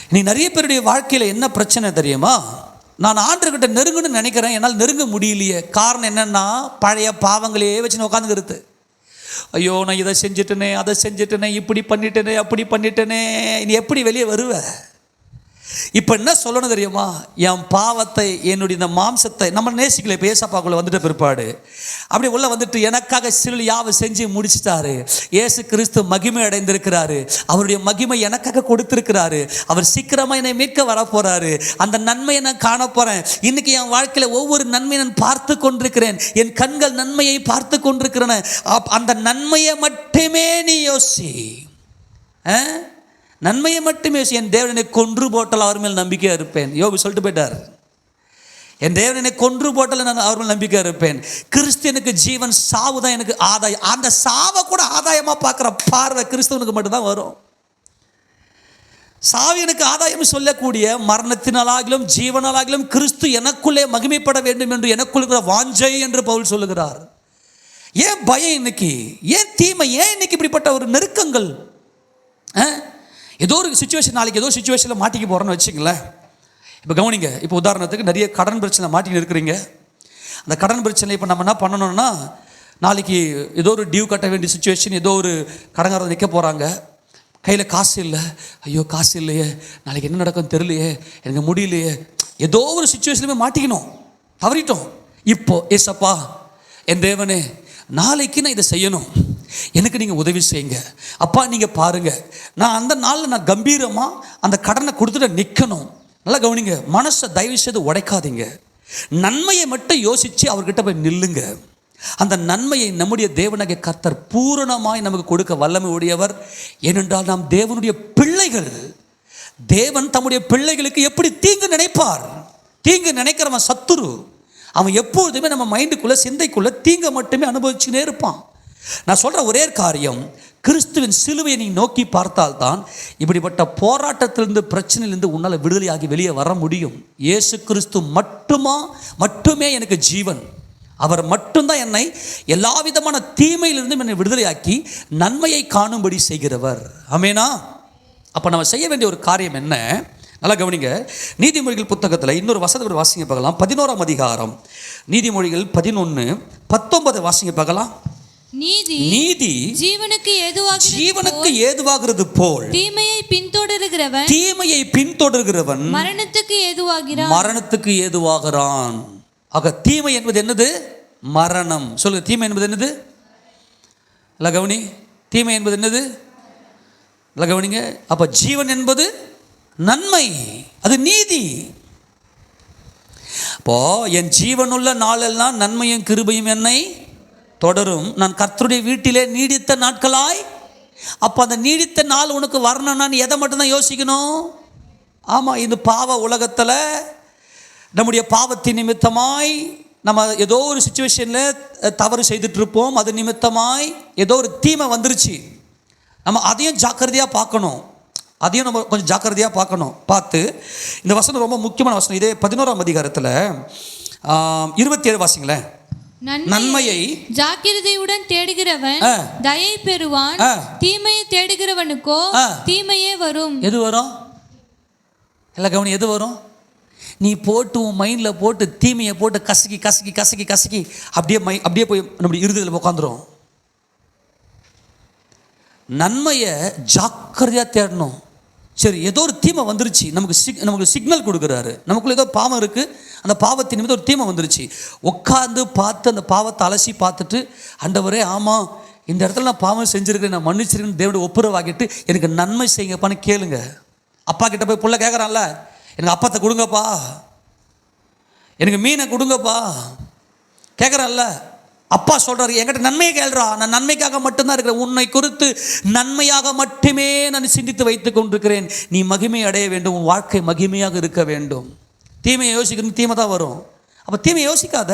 இன்னைக்கு நிறைய பேருடைய வாழ்க்கையில் என்ன பிரச்சனை தெரியுமா, நான் ஆண்டவர்கிட்ட நெருங்கணும்னு நினைக்கிறேன், என்னால் நெருங்க முடியலையே. காரணம் என்னென்னா, பழைய பாவங்களே வச்சுன்னு உட்காந்துக்கிறது. ஐயோ நான் இதை செஞ்சுட்டேனே, அதை செஞ்சுட்டேனே, இப்படி பண்ணிட்டேனே, அப்படி பண்ணிட்டேனே, நீ எப்படி வெளியே வருவ? இப்போ என்ன சொல்லணும் தெரியுமா, என் பாவத்தை, என்னுடைய இந்த மாம்சத்தை நம்ம நேசிக்கல. இப்போ ஏசப்பாக்குள்ள வந்துட்ட பிற்பாடு அப்படி உள்ள வந்துட்டு எனக்காக சிலுவையில் யாவை செஞ்சு முடிச்சிட்டாரு. இயேசு கிறிஸ்து மகிமை அடைந்திருக்கிறாரு, அவருடைய மகிமை எனக்காக கொடுத்திருக்கிறாரு, அவர் சீக்கிரமாக என்னை மீட்க வர போறாரு. அந்த நன்மையை நான் காண போறேன். இன்னைக்கு என் வாழ்க்கையில் ஒவ்வொரு நன்மையை நான் பார்த்து கொண்டிருக்கிறேன், என் கண்கள் நன்மையை பார்த்து கொண்டிருக்கிறேன். அந்த நன்மையை மட்டுமே நீ யோசி, நன்மையை மட்டுமே யோசி. என் தேவனை கொன்று போட்டால் அவர் மேல் நம்பிக்கையாக இருப்பேன். யோபு சொல்லிட்டு போயிட்டார், என் தேவனை கொன்று போட்டால் நான் அவர் மேல் நம்பிக்கையாக இருப்பேன். கிறிஸ்துவனுக்கு ஜீவன், சாவு தான் எனக்கு ஆதாயம். அந்த சாவை கூட ஆதாயமாக பார்க்குற பார்வை கிறிஸ்துவனுக்கு மட்டும்தான் வரும். சாவு எனக்கு ஆதாயம் சொல்லக்கூடிய மரணத்தினாலாகிலும் ஜீவனாலாகிலும் கிறிஸ்து எனக்குள்ளே மகிமைப்பட வேண்டும் என்று எனக்குள்ள இருக்கிற வாஞ்சை என்று பவுல் சொல்லுகிறார். ஏன் பயம் இன்னைக்கு, ஏன் தீமை, ஏன் இன்னைக்கு இப்படிப்பட்ட ஒரு நெருக்கங்கள்? ஏதோ ஒரு சுச்சுவேஷன், நாளைக்கு ஏதோ சுச்சுவேஷனில் மாட்டிக்க போகிறோன்னு வச்சுங்களேன். இப்போ கவனிங்க, இப்போ உதாரணத்துக்கு நிறைய கடன் பிரச்சனை மாட்டின்னு இருக்கிறீங்க. அந்த கடன் பிரச்சனை இப்போ நம்ம என்ன பண்ணணும்னா, நாளைக்கு ஏதோ ஒரு டியூ கட்ட வேண்டிய சுச்சுவேஷன், ஏதோ ஒரு கடங்காரர் நிற்க போகிறாங்க, கையில் காசு இல்லை, ஐயோ காசு இல்லையே, நாளைக்கு என்ன நடக்கும்னு தெரியலையே, எனக்கு முடியலையே, ஏதோ ஒரு சுச்சுவேஷனுமே மாட்டிக்கணும், தவறிட்டோம். இப்போ ஏசப்பா என் தேவனே, நாளைக்கு நான் இதை செய்யணும், எனக்கு நீங்கள் உதவி செய்யுங்க அப்பா, நீங்கள் பாருங்கள், நான் அந்த நாளில் நான் கம்பீரமாக அந்த கடனை கொடுத்துட்டு நிற்கணும். நல்லா கவனிங்க, மனசை தயவு செய்து உடைக்காதீங்க, நன்மையை மட்டும் யோசித்து அவர்கிட்ட போய் நில்லுங்க. அந்த நன்மையை நம்முடைய தேவனாகிய கர்த்தர் பூரணமாய் நமக்கு கொடுக்க வல்லமை உடையவர். ஏனென்றால் நாம் தேவனுடைய பிள்ளைகள். தேவன் தம்முடைய பிள்ளைகளுக்கு எப்படி தீங்கு நினைப்பார்? தீங்கு நினைக்கிறவன் சத்துரு. அவன் எப்பொழுதுமே நம்ம மைண்டுக்குள்ளே, சிந்தைக்குள்ளே தீங்கை மட்டுமே அனுபவிச்சுனே இருப்பான். நான் சொல்கிற ஒரே காரியம், கிறிஸ்துவின் சிலுவையை நீ நோக்கி பார்த்தால்தான் இப்படிப்பட்ட போராட்டத்திலிருந்து, பிரச்சனையிலிருந்து உன்னால் விடுதலையாகி வெளியே வர முடியும். இயேசு கிறிஸ்து மட்டுமே எனக்கு ஜீவன். அவர் மட்டும்தான் என்னை எல்லா விதமான தீமையிலிருந்தும் என்னை விடுதலையாக்கி நன்மையை காணும்படி செய்கிறவர். ஆமேனா? அப்போ நம்ம செய்ய வேண்டிய ஒரு காரியம் என்ன? நல்லா கவனிங்க. நீதிமொழிகள் புத்தகத்தில் இன்னொரு வசனத்தை வாசிங்க பார்க்கலாம். 11ஆம் அதிகாரம் நீதிமொழிகள் 11:19 வாசிங்க பார்க்கலாம். நீதி ஜீவனுக்கு ஏதுவாகிறது போல் தீமையை பின்தொடர்கிறவன் மரணத்துக்கு ஏதுவாகிறான். ஆக தீமை என்பது என்னது? மரணம். சொல்லுங்க, தீமை என்பது என்னது? இல்லை கவனி, தீமை என்பது என்னது? இல்லை கவனிங்க. அப்போ ஜீவன் என்பது நன்மை, அது நீதி. இப்போ என் ஜீவனுள்ள நாளெல்லாம் நன்மையும் கிருபையும் என்னை தொடரும், நான் கர்த்தருடைய வீட்டிலே நீடித்த நாட்களாய். அப்போ அந்த நீடித்த நாள் உனக்கு வரணும்னா நீ எதை மட்டும்தான் யோசிக்கணும்? ஆமாம், இந்த பாவ உலகத்தில் நம்முடைய பாவத்தின் நிமித்தமாய் நம்ம ஏதோ ஒரு சுச்சுவேஷனில் தவறு செய்துட்ருப்போம். அது நிமித்தமாய் ஏதோ ஒரு தீமை வந்துருச்சு. நம்ம அதையும் ஜாக்கிரதையாக பார்க்கணும், அதையும் நம்ம கொஞ்சம் ஜாக்கிரதையாக பார்க்கணும். பார்த்து இந்த வசனம் ரொம்ப முக்கியமான வசனம். இதே 11ஆம் அதிகாரத்தில் 27 வாசிங்களேன். நன்மையை ஜாக்கிரதையுடன் தேடுகிறவன் தயை பெறுவான், தீமையை தேடுகிறவனுக்கோ தீமையே வரும். எது வரும்? எல்லாம் கவனி, எது வரும்? நீ போட்டு உன் மைண்டில் போட்டு தீமையை போட்டு கசக்கி கசக்கி கசக்கி கசக்கி அப்படியே போய் நம்முடைய இருதயத்தில் உட்காந்துரும். நன்மையை ஜாக்கிரதையாக தேடணும். சரி, ஏதோ ஒரு தீமை வந்துருச்சு, நமக்கு சிக்னல் கொடுக்குறாரு, நமக்குள்ள ஏதோ பாவம் இருக்குது, அந்த பாவத்தின் மீது ஒரு தீமை வந்துருச்சு. உட்காந்து பார்த்து அந்த பாவத்தை அலசி பார்த்துட்டு, ஆண்டவரே ஆமாம் இந்த இடத்துல நான் பாவம் செஞ்சுருக்கேன், நான் மன்னிச்சிருக்கேன்னு தேவனுடைய ஒப்புரவாகிட்டு எனக்கு நன்மை செய்யுங்கப்பான்னு கேளுங்க. அப்பா கிட்ட போய் புள்ள கேட்குறான்ல, எனக்கு அப்பத்தை கொடுங்கப்பா, எனக்கு மீனை கொடுங்கப்பா கேட்குறான்ல. அப்பா சொல்கிறார், என்கிட்ட நன்மையை கேள்றா, நான் நன்மைக்காக மட்டும்தான் இருக்கிறேன், உன்னை குறித்து நன்மையாக மட்டுமே நான் சிந்தித்து வைத்து கொண்டிருக்கிறேன். நீ மகிமை அடைய வேண்டும், உன் வாழ்க்கை மகிமையாக இருக்க வேண்டும். தீமையை யோசிக்கணும், தீமை தான் வரும். அப்போ தீமையை யோசிக்காத,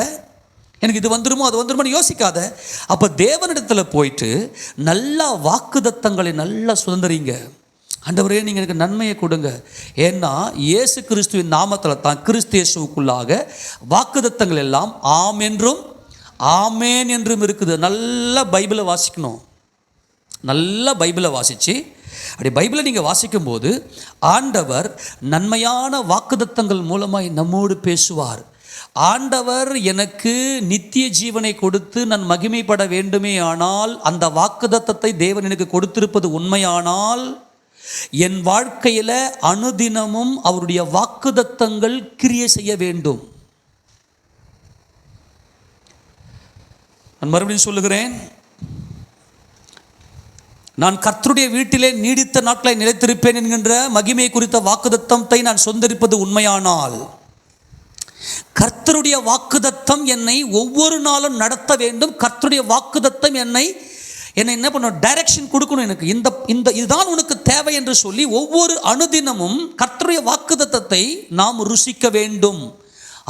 எனக்கு இது வந்துருமோ அது வந்துருமோன்னு யோசிக்காத. அப்போ தேவனிடத்தில் போயிட்டு நல்ல வாக்குதத்தங்களை நல்லா சுதந்திரிங்க. ஆண்டவரே நீங்கள் எனக்கு நன்மையை கொடுங்க. ஏன்னா இயேசு கிறிஸ்துவின் நாமத்தில் தான், கிறிஸ்து இயேசுவுக்குள்ளாக வாக்குதத்தங்கள் எல்லாம் ஆம் என்றும் ஆமேன் என்றும் இருக்குது. நல்லா பைபிளை வாசிக்கணும். நல்லா பைபிளை வாசித்து அப்படி பைபிளை நீங்கள் வாசிக்கும்போது ஆண்டவர் நன்மையான வாக்குதத்தங்கள் மூலமாக நம்மோடு பேசுவார். ஆண்டவர் எனக்கு நித்திய ஜீவனை கொடுத்து நான் மகிமைப்பட வேண்டுமே ஆனால், அந்த வாக்குதத்தத்தை தேவன் எனக்கு கொடுத்திருப்பது உண்மையானால், என் வாழ்க்கையில் அனுதினமும் அவருடைய வாக்குதத்தங்கள் கிரியை செய்ய வேண்டும். நான் மறுபடியும் சொல்லுகிறேன், நான் கர்த்தருடைய வீட்டிலே நீடித்த நாட்களை நிலைத்திருப்பேன் என்கின்ற மகிமை குறித்த வாக்குதத்தத்தை நான் சொந்தரிப்பது உண்மையானால், கர்த்தருடைய வாக்குதத்தம் என்னை ஒவ்வொரு நாளும் நடத்த வேண்டும். கர்த்தருடைய வாக்குதத்தம் என்னை என்ன பண்ணணும்? டைரக்ஷன் கொடுக்கணும். எனக்கு இந்த இதுதான் உனக்கு தேவை என்று சொல்லி ஒவ்வொரு அனுதினமும் கர்த்தருடைய வாக்குதத்தத்தை நாம் ருசிக்க வேண்டும்.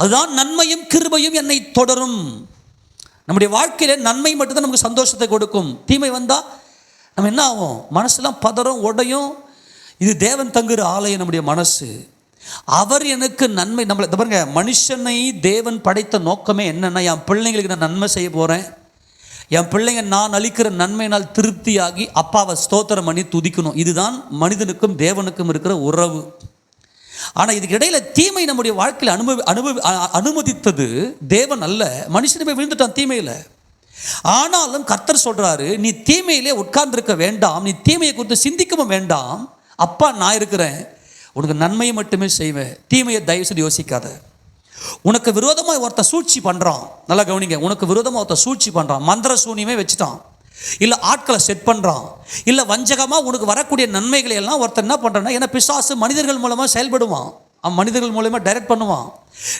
அதுதான் நன்மையும் கிருபையும் என்னை தொடரும். நம்முடைய வாழ்க்கையில் நன்மை மட்டும்தான் நமக்கு சந்தோஷத்தை கொடுக்கும். தீமை வந்தால் நம்ம என்ன ஆகும்? மனசுலாம் பதறும், உடையும். இது தேவன் தங்குற ஆலயம் நம்முடைய மனசு. அவர் எனக்கு நன்மை, நம்மளை பாருங்க, மனுஷனை தேவன் படைத்த நோக்கமே என்னென்னா, என் பிள்ளைங்களுக்கு நான் நன்மை செய்ய போகிறேன், என் பிள்ளைங்க நான் அளிக்கிற நன்மையினால் திருப்தியாகி அப்பாவை ஸ்தோத்திரம் பண்ணி துதிக்கணும். இதுதான் மனிதனுக்கும் தேவனுக்கும் இருக்கிற உறவு. ஆனால் இதுக்கு இடையில தீமை நம்முடைய வாழ்க்கையில் அனுமதித்தது தேவன் அல்ல, மனுஷனை போய் விழுந்துட்டான் தீமையில். ஆனாலும் கர்த்தர் சொல்கிறாரு, நீ தீமையிலே உட்கார்ந்துருக்க வேண்டாம், நீ தீமையை குறித்து சிந்திக்கவும் வேண்டாம், அப்பா நான் இருக்கிறேன், உனக்கு நன்மையை மட்டுமே செய்வேன், தீமையை தயவு செய்து யோசிக்காத. உனக்கு விரோதமாக ஒருத்தர் சூழ்ச்சி பண்ணுறான், நல்லா கவனிங்க, உனக்கு விரோதமாக ஒருத்தர் சூழ்ச்சி பண்ணுறான், மந்திர சூனியமே வச்சுட்டான், இல்லை ஆட்களை செட் பண்ணுறான், இல்லை வஞ்சகமாக உனக்கு வரக்கூடிய நன்மைகளை எல்லாம் ஒருத்தர் என்ன பண்ணுறான்னா, ஏன்னா பிசாசு மனிதர்கள் மூலமாக செயல்படுவான், அவன் மனிதர்கள் மூலமாக டைரக்ட் பண்ணுவான்.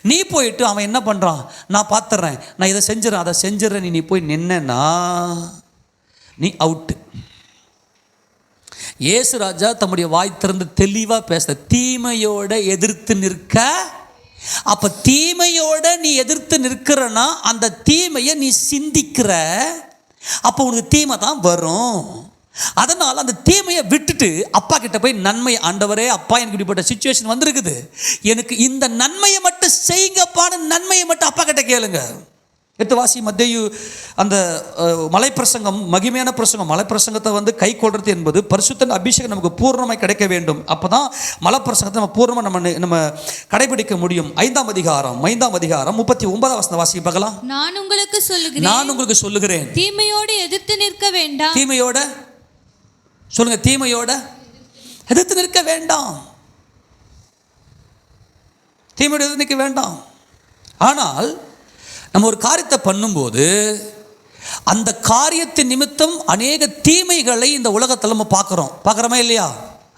நீ போயிட்டு அவன் என்ன பண்ணுறான், நான் பார்த்துட்றேன், நான் இதை செஞ்சிடறேன் அதை செஞ்சிடறேன், நீ போய் நின்னா நீ அவுட்டு. இயேசு ராஜா தம்முடைய வாய் திறந்து தெளிவாக பேச, தீமையோட எதிர்த்து நிற்க. அப்போ தீமையோட நீ எதிர்த்து நிற்கிறன்னா அந்த தீமையை நீ சிந்திக்கிற, அப்போ உனக்கு தீமை தான் வரும். அதனால் அந்த தீமையை விட்டுட்டு அப்பா கிட்ட போய் நன்மை, ஆண்டவரே அப்பா எனக்கு இப்படிப்பட்ட சிச்சுவேஷன் வந்திருக்குது, எனக்கு இந்த நன்மையை மட்டும் செய்யுங்கப்பான்னு நன்மையை மட்டும் அப்பா கிட்ட கேளுங்க. எடுத்து வாசி மத்தேயு அந்த மலைப்பிரசங்கம், மகிமையான பிரசங்கம். மலைப்பிரசங்கத்தை கை கொள்றது என்பது பரிசுத்த அபிஷேகம் நமக்கு பூர்ணமாய் கிடைக்க வேண்டும். அப்போ தான் மலைப்பிரசங்கத்தை நம்ம பூர்ணமாக நம்ம கடைபிடிக்க முடியும். 5ஆம் அதிகாரம் 39ஆம் வசனம் வாசி பார்க்கலாம். நான் உங்களுக்கு சொல்லுகிறேன் தீமையோடு எதிர்த்து நிற்க வேண்டாம். தீமையோட சொல்லுங்க, தீமையோட எதிர்த்து நிற்க வேண்டாம், தீமையோடு எதிர்த்து நிற்க வேண்டாம். ஆனால் நம்ம ஒரு காரியத்தை பண்ணும்போது அந்த காரியத்தின் நிமித்தம் அநேக தீமைகளை இந்த உலகத்தில் நம்ம பார்க்குறோமா இல்லையா?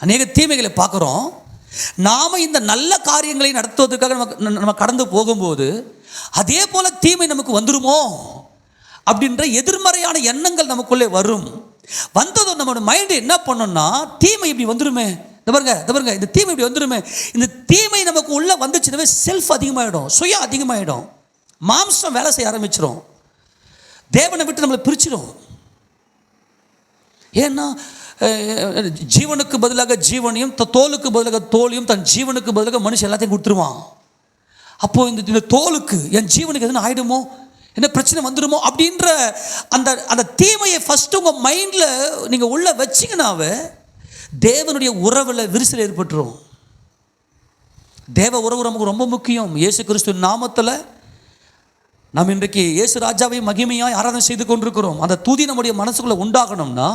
அநேக தீமைகளை பார்க்குறோம். நாம் இந்த நல்ல காரியங்களை நடத்துவதற்காக நம்ம கடந்து போகும்போது அதே போல் தீமை நமக்கு வந்துருமோ அப்படின்ற எதிர்மறையான எண்ணங்கள் நமக்குள்ளே வரும். வந்ததும் நம்மளோட மைண்டு என்ன பண்ணோம்னா, தீமை இப்படி வந்துருமே, பாருங்க இந்த தீமை இப்படி வந்துருமே, இந்த தீமை நமக்கு உள்ளே வந்துச்சுனாவே செல்ஃப் அதிகமாகிடும், சுயம் அதிகமாகிடும், மாம்சம் வேலை செய்ய ஆரம்பிச்சிடும், தேவனை விட்டு நம்மளை பிரிச்சிடும். ஏன்னா ஜீவனுக்கு பதிலாக ஜீவனையும், தோலுக்கு பதிலாக தோலையும், தன் ஜீவனுக்கு பதிலாக மனுஷன் எல்லாத்தையும் கொடுத்துருவான். அப்போது இந்த தோலுக்கு என் ஜீவனுக்கு எதுவும் ஆகிடுமோ, என்ன பிரச்சனை வந்துடுமோ அப்படின்ற அந்த தீமையை ஃபஸ்ட்டு உங்கள் மைண்டில் நீங்கள் உள்ளே வச்சிங்கனாவே தேவனுடைய உறவில் விரிசல் ஏற்பட்டுரும். தேவ உறவு நமக்கு ரொம்ப முக்கியம். இயேசு கிறிஸ்து நாமத்தில் நாம் இன்றைக்கு இயேசு ராஜாவை மகிமையாய் ஆராதனை செய்து கொண்டிருக்கிறோம். அந்த துதி நம்முடைய மனசுக்குள்ளே உண்டாகணும்னா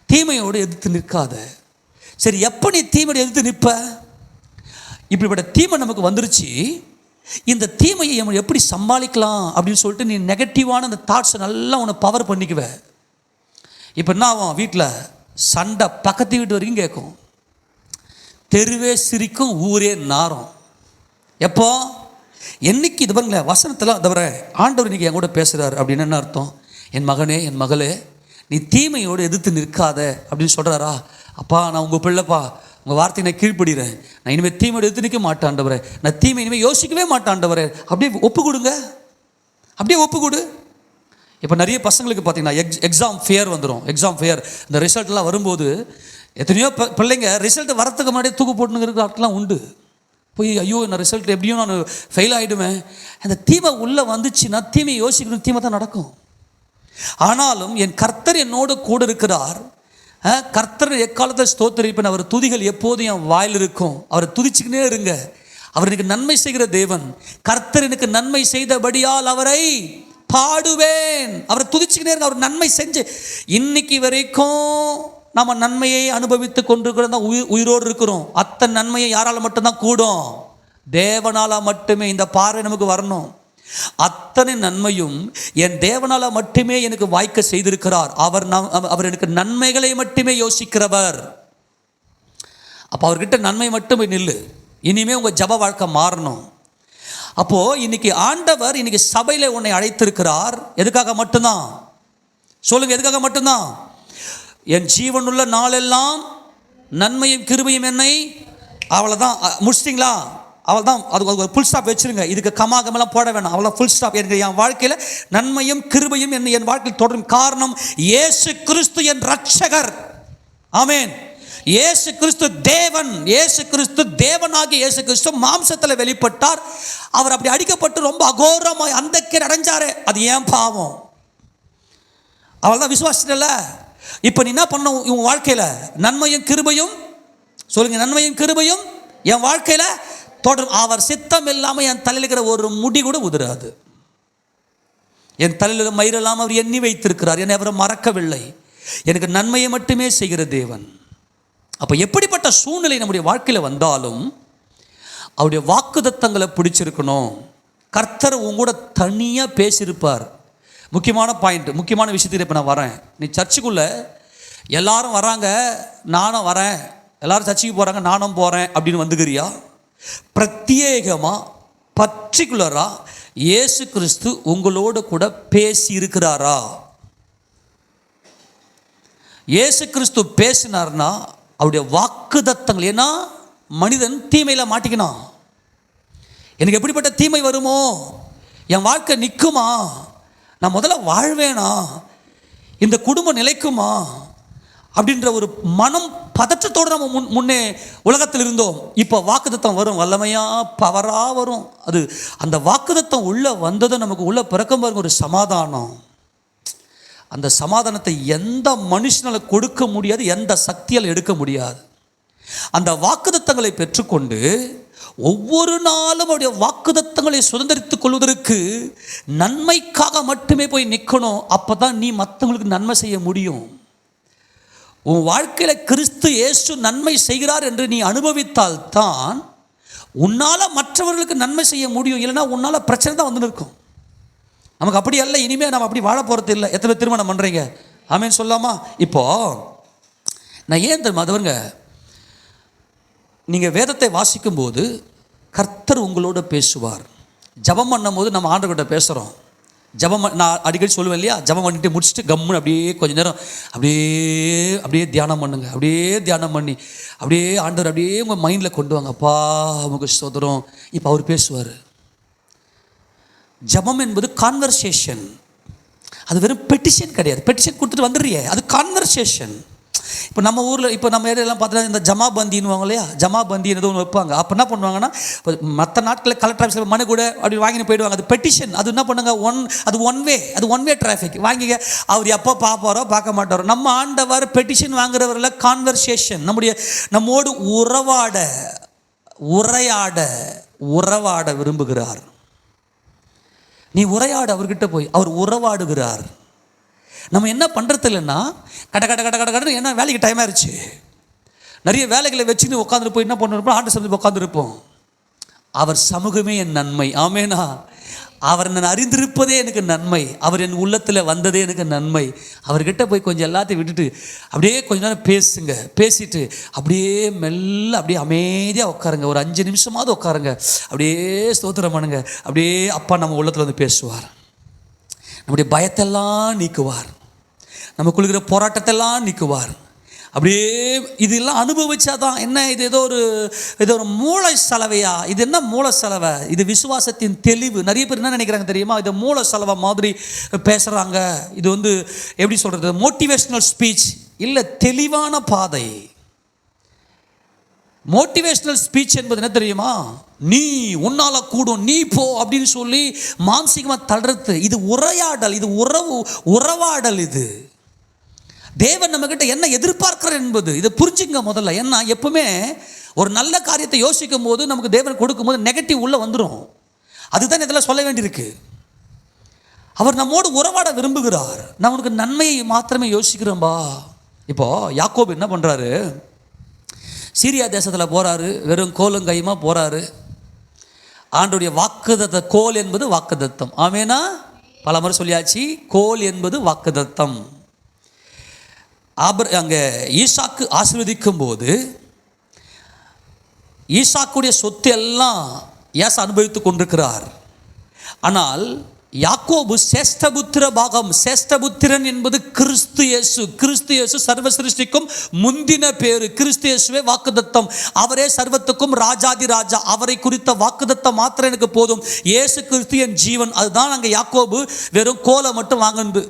தீமையோடு எதிர்த்து நிற்காத. சரி, எப்போ நீ தீமையோடு எதிர்த்து நிற்ப? இப்படிப்பட்ட தீமை நமக்கு வந்துருச்சு, இந்த தீமையை நம்ம எப்படி சமாளிக்கலாம் அப்படின்னு சொல்லிட்டு நீ நெகட்டிவான அந்த தாட்ஸை நல்லா உன்னை பவர் பண்ணிக்குவ. இப்போ என்ன ஆகும்? வீட்டில் சண்டை பக்கத்து வீட்டு வரைக்கும் கேட்கும், தெருவே சிரிக்கும், ஊரே நாரும். எப்போ? என்னைக்கு இது பாருங்களேன், வசனத்தில் தவிர ஆண்டவர் இன்றைக்கி என் கூட பேசுகிறார் அப்படின்னு என்ன அர்த்தம்? என் மகனே, என் மகளே, நீ தீமையோடு எதிர்த்து நிற்காத அப்படின்னு சொல்கிறாரா? அப்பா, நான் உங்கள் பிள்ளைப்பா, உங்கள் வார்த்தையை நான் கீழ்ப்படுகிறேன், நான் இனிமேல் தீமையோடு எடுத்து நிற்க மாட்டாண்டவரே, நான் தீமை இனிமேல் யோசிக்கவே மாட்டாண்டவரே, அப்படியே ஒப்பு கொடுங்க, அப்படியே ஒப்பு கொடு. இப்போ நிறைய பசங்களுக்கு பார்த்தீங்கன்னா எக்ஸாம் ஃபியர் வந்துடும். எக்ஸாம் ஃபியர், இந்த ரிசல்ட்லாம் வரும்போது எத்தனையோ பிள்ளைங்க ரிசல்ட் வரத்துக்கு முன்னாடியே தூக்கு போட்டுனுங்கிற ஆட்கள்லாம் உண்டு. போய் ஐயோ நான் ரிசல்ட் எப்படியும் நான் ஃபெயில் ஆகிடுவேன். அந்த தீமை உள்ளே வந்துச்சுன்னா தீமையை யோசிக்கணும், தீமை தான் நடக்கும். ஆனாலும் என் கர்த்தர் என்னோடு கூட இருக்கிறார், கர்த்தர் எக்காலத்தில் ஸ்தோத்திரிப்பேன், அவர் துதிகள் எப்போதும் என் வாயில் இருக்கும், அவரை துதிச்சுக்கினே இருங்க. அவர் எனக்கு நன்மை செய்கிற தேவன், கர்த்தர் எனக்கு நன்மை செய்தபடியால் அவரை பாடுவேன். அவரை துதிச்சுக்கினே இருங்க. அவர் நன்மை செஞ்சு இன்னைக்கு வரைக்கும் நம்ம நன்மையை அனுபவித்து கொண்டிருக்கிறோம், தான் உயிரோடு இருக்கிறோம். அத்தனை நன்மையை யாரால் மட்டும்தான் கூடும்? தேவனால மட்டுமே. இந்த பார்வை நமக்கு வரணும். அத்தனை நன்மையும் என் தேவனால மட்டுமே எனக்கு வாய்க்க செய்திருக்கிறார். அவர் எனக்கு நன்மைகளை மட்டுமே யோசிக்கிறவர். அப்போ அவர்கிட்ட நன்மை மட்டும் நில்லு. இனிமே உங்கள் ஜப வாழ்க்கை மாறணும். அப்போது இன்னைக்கு ஆண்டவர் இன்னைக்கு சபையில் உன்னை அழைத்திருக்கிறார். எதுக்காக மட்டும்தான் சொல்லுங்க? எதுக்காக மட்டும்தான்? என் ஜீவனுள்ள நாளெல்லாம் நன்மையும் கிருபையும் என்னை, அவ்வளோதான். முடிச்சிட்டிங்களா? அவள் தான். அது ஒரு ஃபுல் ஸ்டாப் வச்சுருங்க. இதுக்கு கமாகமெல்லாம் போட வேணாம். அவ்வளோ ஃபுல் ஸ்டாப். எனக்கு என் வாழ்க்கையில் நன்மையும் கிருபையும் என்னை என் வாழ்க்கையில் தொடரும். காரணம், இயேசு கிறிஸ்து என் ரட்சகர். ஆமேன். இயேசு கிறிஸ்து தேவன். இயேசு கிறிஸ்து தேவனாகிய இயேசு கிறிஸ்து மாம்சத்தில் வெளிப்பட்டார். அவர் அப்படி அடிக்கப்பட்டு ரொம்ப அகோரமாய் அந்தக்கே அடைஞ்சாரு. அது ஏன் பாவம்? அவள் தான் விசுவாசிட்டல. இப்போ நீ என்ன பண்ண? உன் வாழ்க்கையில் நன்மையும் கிருபையும், சொல்லுங்க, நன்மையும் கிருபையும் என் வாழ்க்கையில் தொடரும். அவர் சித்தம் இல்லாமல் என் தலையில் இருக்கிற ஒரு முடி கூட உதிராது. என் தலையில் மயிரெல்லாம் அவர் எண்ணி வைத்திருக்கிறார். என்னை அவர் மறக்கவில்லை. எனக்கு நன்மையை மட்டுமே செய்கிற தேவன். அப்போ எப்படிப்பட்ட சூழ்நிலை நம்முடைய வாழ்க்கையில் வந்தாலும் அவருடைய வாக்குத்தத்தங்களை பிடிச்சிருக்கணும். கர்த்தர் உங்கூட தனியாக பேசியிருப்பார். முக்கியமான பாயிண்ட், முக்கியமான விஷயத்துக்கு இப்போ நான் வரேன். நீ சர்ச்சுக்குள்ளே எல்லாரும் வராங்க, நானும் வரேன், எல்லாரும் சர்ச்சுக்கு போகிறாங்க, நானும் போகிறேன் அப்படின்னு வந்துக்கிறியா? பிரத்யேகமாக பர்டிகுலராக இயேசு கிறிஸ்து உங்களோடு கூட பேசி இருக்கிறாரா? இயேசு கிறிஸ்து பேசினார்னா அவருடைய வாக்குத்தத்தங்கள். ஏன்னா மனிதன் தீமையில் மாட்டிக்கணும். எனக்கு எப்படிப்பட்ட தீமை வருமோ, என் வாழ்க்கை நிற்குமா, நான் முதல்ல வாழ்வேனா, இந்த குடும்பம் நிலைக்குமா அப்படின்ற ஒரு மனம் பதற்றத்தோடு நம்ம முன்னே உலகத்தில் இருந்தோம். இப்போ வாக்குத்தத்தம் வரும், வல்லமையாக பவராக வரும். அது அந்த வாக்குத்தத்தம் உள்ளே வந்ததும் நமக்கு உள்ளே பிறக்கும் பாருங்க ஒரு சமாதானம். அந்த சமாதானத்தை எந்த மனுஷனால் கொடுக்க முடியாது, எந்த சக்தியால் எடுக்க முடியாது. அந்த வாக்குத்தத்தங்களை பெற்றுக்கொண்டு ஒவ்வொரு நாளும் அவருடைய வாக்குத்தத்தங்களை சுதந்திரித்துக் கொள்வதற்கு நன்மைக்காக மட்டுமே போய் நிற்கணும். அப்போ தான் நீ மற்றவங்களுக்கு நன்மை செய்ய முடியும். உன் வாழ்க்கையில் கிறிஸ்து இயேசு நன்மை செய்கிறார் என்று நீ அனுபவித்தால் தான் உன்னால் மற்றவர்களுக்கு நன்மை செய்ய முடியும். இல்லைன்னா உன்னால் பிரச்சனை தான் வந்து நிற்கும். நமக்கு அப்படி அல்ல, இனிமேல் நம்ம அப்படி வாழ போகிறது இல்லை. எத்தனை திருமணம் பண்ணுறீங்க? ஆமேன் சொல்லாமா? இப்போது நான் ஏன் தெரியுமா அதுவங்க, நீங்கள் வேதத்தை வாசிக்கும்போது கர்த்தர் உங்களோட பேசுவார். ஜபம் பண்ணும் போது நம்ம ஆண்டவர்கிட்ட பேசுகிறோம். ஜபம் நான் அடிக்கடி சொல்லுவேன் இல்லையா, ஜபம் பண்ணிட்டு முடிச்சுட்டு கம்முன்னு அப்படியே கொஞ்ச நேரம் அப்படியே தியானம் பண்ணுங்க. அப்படியே தியானம் பண்ணி அப்படியே ஆண்டவர் அப்படியே உங்கள் மைண்டில் கொண்டு வாங்க. அப்பா உமக்கு ஸ்தோத்திரம். இப்போ அவர் பேசுவார். ஜபம் என்பது கான்வர்சேஷன். அது வெறும் பெட்டிஷன் கிடையாது. பெட்டிஷன் கொடுத்துட்டு வந்துடுறியே, அது கான்வர்சேஷன். இப்போ நம்ம ஊரில், இப்போ நம்ம ஏரியாலாம் பார்த்தீங்கன்னா இந்த ஜமாபந்தின்னுவாங்க இல்லையா, ஜமாபந்தின்னு ஏதோ ஒன்று வைப்பாங்க. அப்போ என்ன பண்ணுவாங்கன்னா, இப்போ மற்ற நாட்களில் கலெக்டர் ஆஃபீஸில் மனு கூட அப்படி வாங்கிட்டு போயிடுவாங்க. அது பெட்டிஷன். அது என்ன பண்ணுங்க, அது ஒன் வே டிராஃபிக். வாங்கிங்க, அவர் எப்போ பார்ப்பாரோ பார்க்க மாட்டாரோ. நம்ம ஆண்டவர் பெட்டிஷன் வாங்குறவரில் கான்வர்சேஷன், நம்மோடு உரையாட விரும்புகிறார். நீ உரையாட அவர்கிட்ட போய், அவர் உறவாடுகிறார். நம்ம என்ன பண்ணுறது இல்லைன்னா, கட ஏன்னா வேலைக்கு டைம் ஆயிடுச்சு, நிறைய வேலைகளை வச்சுன்னு உட்காந்துட்டு போய் என்ன பண்ணிருப்போம், ஆண்டு சமயத்தில் உட்காந்துருப்போம். அவர் சமூகமே என் நன்மை. ஆமேனா? அவர் நான் அறிந்திருப்பதே எனக்கு நன்மை. அவர் என் உள்ளத்தில் வந்ததே எனக்கு நன்மை. அவர்கிட்ட போய் கொஞ்சம் எல்லாத்தையும் விட்டுட்டு அப்படியே கொஞ்ச நேரம் பேசுங்க. பேசிட்டு அப்படியே மெல்ல அப்படியே அமைதியாக உட்காருங்க. ஒரு 5 நிமிஷமாவது உட்காருங்க. அப்படியே ஸ்தோத்திரம் பண்ணுங்க. அப்படியே அப்பா நம்ம உள்ளத்தில் வந்து பேசுவார். நம்முடைய பயத்தெல்லாம் நீக்குவார். நமக்குள்ள இருக்கிற போராட்டத்தெல்லாம் நீக்குவார். அப்படியே இதெல்லாம் அனுபவிச்சாதான் என்ன, இது ஏதோ ஒரு மூளை சலவையா? இது என்ன மூளை சலவை? இது விசுவாசத்தின் தெளிவு. நிறைய பேர் என்ன நினைக்கிறாங்க தெரியுமா, இது மூளை சலவை மாதிரி பேசுகிறாங்க. இது வந்து எப்படி சொல்கிறது, மோட்டிவேஷ்னல் ஸ்பீச் இல்லை, தெளிவான பாதை. மோட்டிவேஷ்னல் ஸ்பீச் என்பது என்ன தெரியுமா, நீ உன்னால கூடும், நீ போ அப்படின்னு சொல்லி மானசீகமாக தள்ளுறது. இது உரையாடல், இது உறவாடல். இது தேவன் நம்மகிட்ட என்ன எதிர்பார்க்கிறார் என்பது இதை புரிஞ்சுங்க முதல்ல. ஏன்னா எப்பவுமே ஒரு நல்ல காரியத்தை யோசிக்கும் போது நமக்கு தேவன் கொடுக்கும்போது நெகட்டிவ் உள்ள வந்துடும். அதுதான் இதெல்லாம் சொல்ல வேண்டியிருக்கு. அவர் நம்மோடு உறவாட விரும்புகிறார். நான் உனக்கு நன்மையை மாத்திரமே யோசிக்கிறேன்பா. இப்போ யாக்கோபு என்ன பண்ணுறாரு, சீரியா தேசத்தில் போகிறாரு, வெறும் கோலும் கையுமா போகிறாரு. ஆண்டோடைய வாக்குதத்த, கோல் என்பது வாக்குதத்தம். ஆமேனா? பல முறை சொல்லியாச்சு, கோல் என்பது வாக்குதத்தம். அங்கே ஈசாக்கு ஆசீர்வதிக்கும் போது ஈசாக்குடைய சொத்து எல்லாம் ஏசா அனுபவித்துக் கொண்டிருக்கிறார். ஆனால் யாக்கோபு சேஷ்டபுத்திர பாகம், சேஷ்டபுத்திரன் என்பது கிறிஸ்து இயேசு. கிறிஸ்து இயேசு சர்வ சிருஷ்டிக்கும் முந்தின பேரு. கிறிஸ்து இயேசுவே வாக்குதத்தம். அவரே சர்வத்துக்கும் ராஜாதி ராஜா. அவரை குறித்த வாக்குதத்தம் மாத்திரம் எனக்கு போதும். இயேசு கிறிஸ்து என் ஜீவன். அதுதான் அங்கே யாக்கோபு வெறும் கோலை மட்டும் வாங்குது.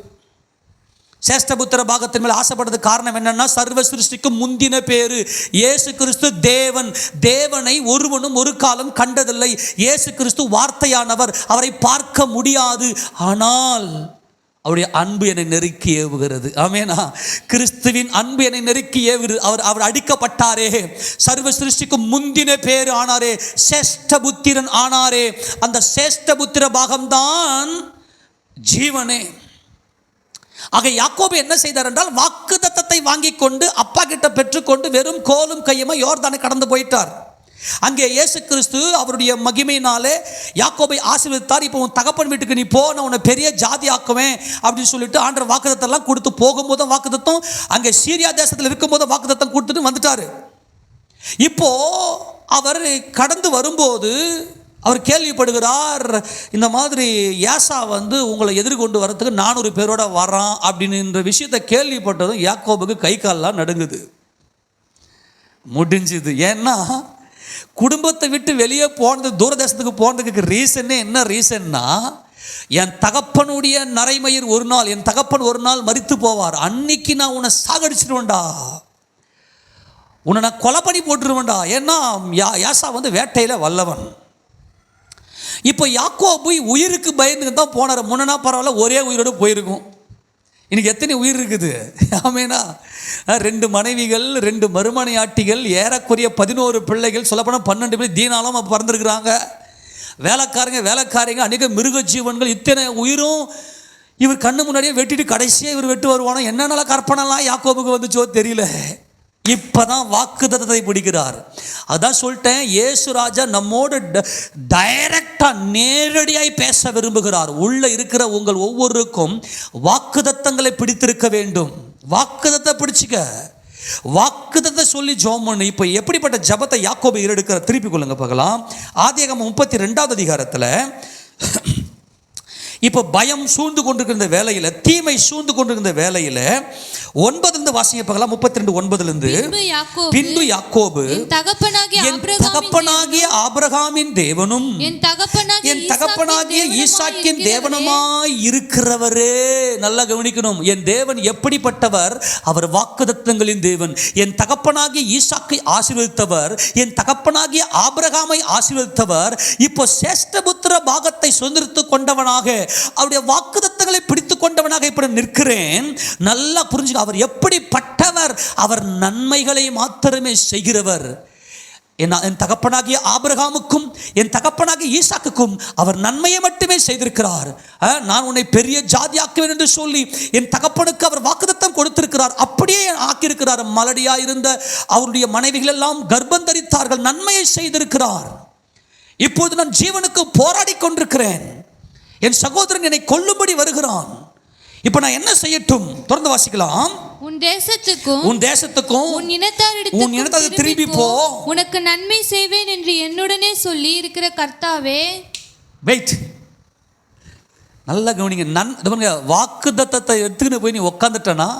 சேஷ்டபுத்திர பாகத்தின் மேல் ஆசைப்படுறது காரணம் என்னன்னா, சர்வ சிருஷ்டிக்கும் முந்தின பேரு. இயேசு கிறிஸ்து தேவன். தேவனை ஒருவனும் ஒரு காலம் கண்டதில்லை. இயேசு கிறிஸ்து வார்த்தையானவர். அவரை பார்க்க முடியாது. ஆனால் அவருடைய அன்பு என்னை நெருக்கி ஏவுகிறது. ஆமேனா? கிறிஸ்துவின் அன்பு என்னை நெருக்கி ஏவுகிறது. அவர் அடிக்கப்பட்டாரே, சர்வ சிருஷ்டிக்கும் முந்தின பேரு ஆனாரே, சேஷ்டபுத்திரன் ஆனாரே. அந்த சேஷ்டபுத்திர பாகம்தான் ஜீவனே. ஆக யாக்கோபு என்ன செய்தார் என்றால், வாக்குத்தத்தத்தை வாங்கி கொண்டு அப்பா கிட்ட பெற்றுக்கொண்டு வெறும் கோலும் கையுமா யோர்தானை கடந்து போயிட்டார். அங்கே இயேசு கிறிஸ்து அவருடைய மகிமையினாலே யாக்கோபை ஆசீர்வதித்தார். இப்போ உன் தகப்பன் வீட்டுக்கு நீ போ, நான் உன்னை பெரிய ஜாதி ஆக்குவேன் அப்படின்னு சொல்லிட்டு ஆண்டவர் வாக்குத்தத்தெல்லாம் கொடுத்து, போகும்போதும் வாக்குத்தத்தம், அங்கே சீரியா தேசத்தில் இருக்கும்போது வாக்குத்தத்தம் கொடுத்துட்டு வந்துட்டார். இப்போ அவர் கடந்து வரும்போது அவர் கேள்விப்படுகிறார், இந்த மாதிரி ஏசா வந்து உங்களை எதிர்கொண்டு வரத்துக்கு 400 பேரோட வரான் அப்படின்ற விஷயத்தை கேள்விப்பட்டதும் யாக்கோபுக்கு கை கால்லாம் நடுங்குது. முடிஞ்சுது. ஏன்னா குடும்பத்தை விட்டு வெளியே போனது, தூரதேசத்துக்கு போனதுக்கு ரீசனே என்ன ரீசன்னா, என் தகப்பனுடைய நரைமயிர் ஒரு நாள், என் தகப்பன் ஒரு நாள் மரித்து போவார், அன்னைக்கு நான் உன்னை சாகடிச்சிடுவேன்டா, உன்னை நான் கொலை பண்ணி போட்டுருவேன்டா. ஏன்னா ஏசா வந்து வேட்டையில் வல்லவன். இப்போ யாக்கோபு உயிருக்கு பயந்துக்கு தான் போனார். முன்னா பரவாயில்ல, ஒரே உயிரோடு போயிருக்கும். இன்னைக்கு எத்தனை உயிர் இருக்குது? ஆமேனா? 2 மனைவிகள், 2 மறுமனையாட்டிகள், ஏறக்குறைய 11 பிள்ளைகள், சொல்லப்போனால் 12 பேர் தீனாலும் பிறந்திருக்கிறாங்க. வேலைக்காரங்க, அநேக மிருக ஜீவன்கள், இத்தனை உயிரும் இவர் கண்ணு முன்னாடியே வெட்டிட்டு கடைசியாக இவர் வெட்டு வருவானோ, என்னென்னலாம் கற்பனைலாம் யாக்கோபுக்கு வந்துச்சோ தெரியல. இப்பதான் வாக்குத்தத்தத்தை பிடிக்கிறார். அதான் சொல்லிட்டேன், இயேசு ராஜா நம்மோடு டைரக்டா நேரடியாய் பேச விரும்புகிறார். உள்ள இருக்கிற உங்கள் ஒவ்வொருக்கும் வாக்குத்தத்தங்களை பிடித்திருக்க வேண்டும். வாக்குத்தத்தை பிடிச்சிக்க, வாக்குத்தத்தை சொல்லி ஜெபம் பண்ணு. இப்போ எப்படிப்பட்ட ஜெபத்தை யாக்கோபு ஏறெடுக்கிற திருப்பி கொள்ளுங்க பார்க்கலாம். ஆதியாகமம் 32வது அதிகாரத்தில் இப்போ பயம் சூழ்ந்து கொண்டிருக்கிற வேலையில், தீமை சூழ்ந்து கொண்டிருக்கிற வேலையில் 9 வாசிங்க பார்க்கலாம். 32:9 பின்பு யாக்கோபு என் தகப்பனாகிய ஆபிரகாமின் தேவனும் என் தகப்பனாகிய ஈசாக்கின் தேவனுமாய் இருக்கிறவரே. நல்லா கவனிக்கணும், என் தேவன் எப்படிப்பட்டவர்? அவர் வாக்குத்தத்தங்களின் தேவன். என் தகப்பனாகிய ஈசாக்கை ஆசீர்வதித்தவர், என் தகப்பனாகிய ஆபிரகாமை ஆசீர்வதித்தவர். இப்போ சேஷ்டபுத்திர பாகத்தை சுதந்திரித்துக் கொண்டவனாக, அவருடைய வாக்குத்தத்தங்களை பிடித்துக் கொண்டவனாக இப்படி நிற்கிறேன். நல்லா புரிஞ்சுக்க, அவர் எப்படிப்பட்டவர்? அவர் நன்மைகளை மாத்திரமே செய்கிறவர். என் தகப்பனாகிய ஆபிரகாமுக்கும் என் தகப்பனாகிய ஈசாக்குக்கும் அவர் நன்மையை மட்டுமே செய்திருக்கிறார். நான் உன்னை பெரிய ஜாதியாக்குவேன் என்று சொல்லி என் தகப்பனுக்கு அவர் வாக்குத்தத்தம் கொடுத்திருக்கிறார். அப்படியே ஆக்கியிருக்கிறார். மலடியா இருந்த அவருடைய மனைவிகள் எல்லாம் கர்ப்பம் தரித்தார்கள். நன்மையை செய்திருக்கிறார். இப்போது நான் ஜீவனுக்கு போராடி கொண்டிருக்கிறேன். என் சகோதரன் என்னை கொல்லும்படி வருகிறான். இப்ப நான் என்ன செய்யட்டும்? தொடர்ந்து வாசிக்கலாம். உன் தேசத்துக்கும் உன் இனத்தாரிடத்துக்கும் திரும்பி போ, உனக்கு நன்மை செய்வேன் என்று என்னுடனே சொல்லி இருக்கிற கர்த்தாவே. வெயிட், நல்லா கவனிங்க. வாக்குத்தத்தத்தை எடுத்துக்கிட்டு போய் நீ உட்காந்துட்டனா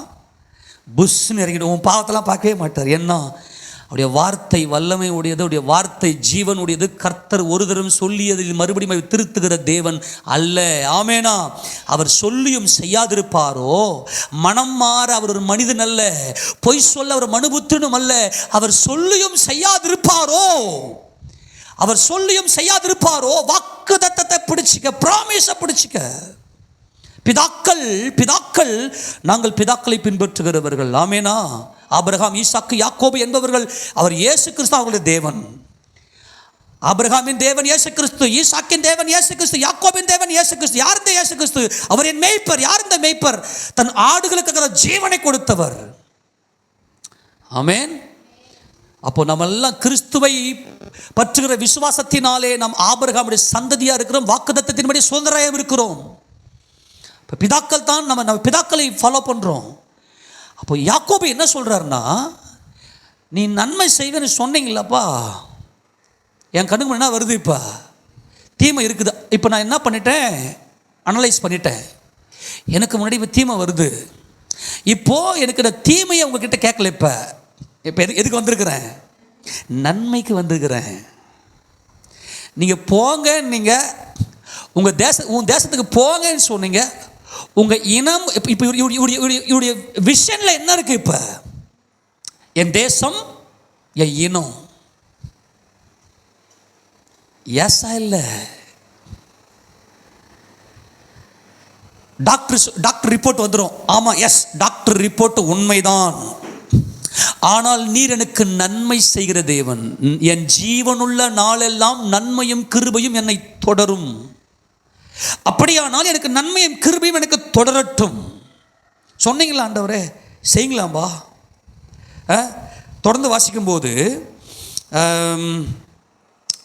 புஷ்ன்னு இறங்கிடும். உன் பாவத்தெல்லாம் பார்க்கவே மாட்டார். என்ன அவருடைய வார்த்தை வல்லமை உடையது, அவருடைய வார்த்தை ஜீவன் உடையது. கர்த்தர் ஒரு தரம் சொல்லியதில் மறுபடியும் திருத்துகிற தேவன் அல்ல. ஆமேனா? அவர் சொல்லியும் செய்யாதிருப்பாரோ? மனம் மாற அவர் ஒரு மனிதன் அல்ல. பொய் சொல்ல அவர் மனுபுத்திரனும் அல்ல. அவர் சொல்லியும் செய்யாதிருப்பாரோ? அவர் சொல்லியும் செய்யாதிருப்பாரோ? வாக்குத்தத்தத்தை பிடிச்சிக்க, பிராமிஸை பிடிச்சிக்க. பிதாக்கள் நாங்கள் பிதாக்களை பின்பற்றுகிறவர்கள். ஆமேனா? ஆபிரகாம், ஈசாக்கு, யாக்கோபு என்பவர்கள், அவர் இயேசு கிறிஸ்து அவர்களுடைய தேவன். ஆபிரகாமின் தேவன் இயேசு கிறிஸ்து, ஈசாக்கின் தேவன் இயேசு கிறிஸ்து, யாக்கோபின் தேவன் இயேசு கிறிஸ்து. யார் இந்த இயேசு கிறிஸ்து? அவர் என் மேய்ப்பர். யார் இந்த மேய்ப்பர்? தன் ஆடுகளுக்கு ஜீவனை கொடுத்தவர். ஆமென். அப்போ நம்ம எல்லாம் கிறிஸ்துவை பற்றுகிற விசுவாசத்தினாலே நாம் ஆபிரகாமுடைய சந்ததியா இருக்கிறோம். வாக்குத்தத்தத்தின்படி சுதந்திரம் இருக்கிறோம். இப்போ பிதாக்கள் தான் நம்ம பிதாக்களை ஃபாலோ பண்ணுறோம். அப்போ யாக்கோபு என்ன சொல்கிறாருன்னா, நீ நன்மை செய்வேன்னு சொன்னீங்களப்பா, என் கண்ணுக்கு என்ன வருது? இப்போ தீமை இருக்குது. இப்போ நான் என்ன பண்ணிட்டேன்? அனலைஸ் பண்ணிட்டேன். எனக்கு முன்னாடி இப்போ தீமை வருது. இப்போது எனக்கு இந்த தீமையை உங்ககிட்ட கேட்கல. இப்போ எதுக்கு வந்திருக்கிறேன்? நன்மைக்கு வந்திருக்கிறேன். நீங்கள் போங்க, நீங்கள் உன் தேசத்துக்கு போங்கன்னு சொன்னீங்க. உங்கள் இனம் இப்போ இவருடைய விஷனில் என்ன இருக்கு? இப்போ என் தேசம், என் இனம். எஸ்ஸா இல்லை? டாக்டர் ரிப்போர்ட் வந்துடும். ஆமாம், எஸ், டாக்டர் ரிப்போர்ட் உண்மைதான். ஆனால் நீர் எனக்கு நன்மை செய்கிற தேவன். என் ஜீவனுள்ள நாளெல்லாம் நன்மையும் கிருபையும் என்னை தொடரும். அப்படியானால் எனக்கு நன்மையும் கிருபையும் எனக்கு தொடரட்டும். சொன்னீங்களா ஆண்டவரே? செய்யுங்களாம்பா. தொடர்ந்து வாசிக்கும்போது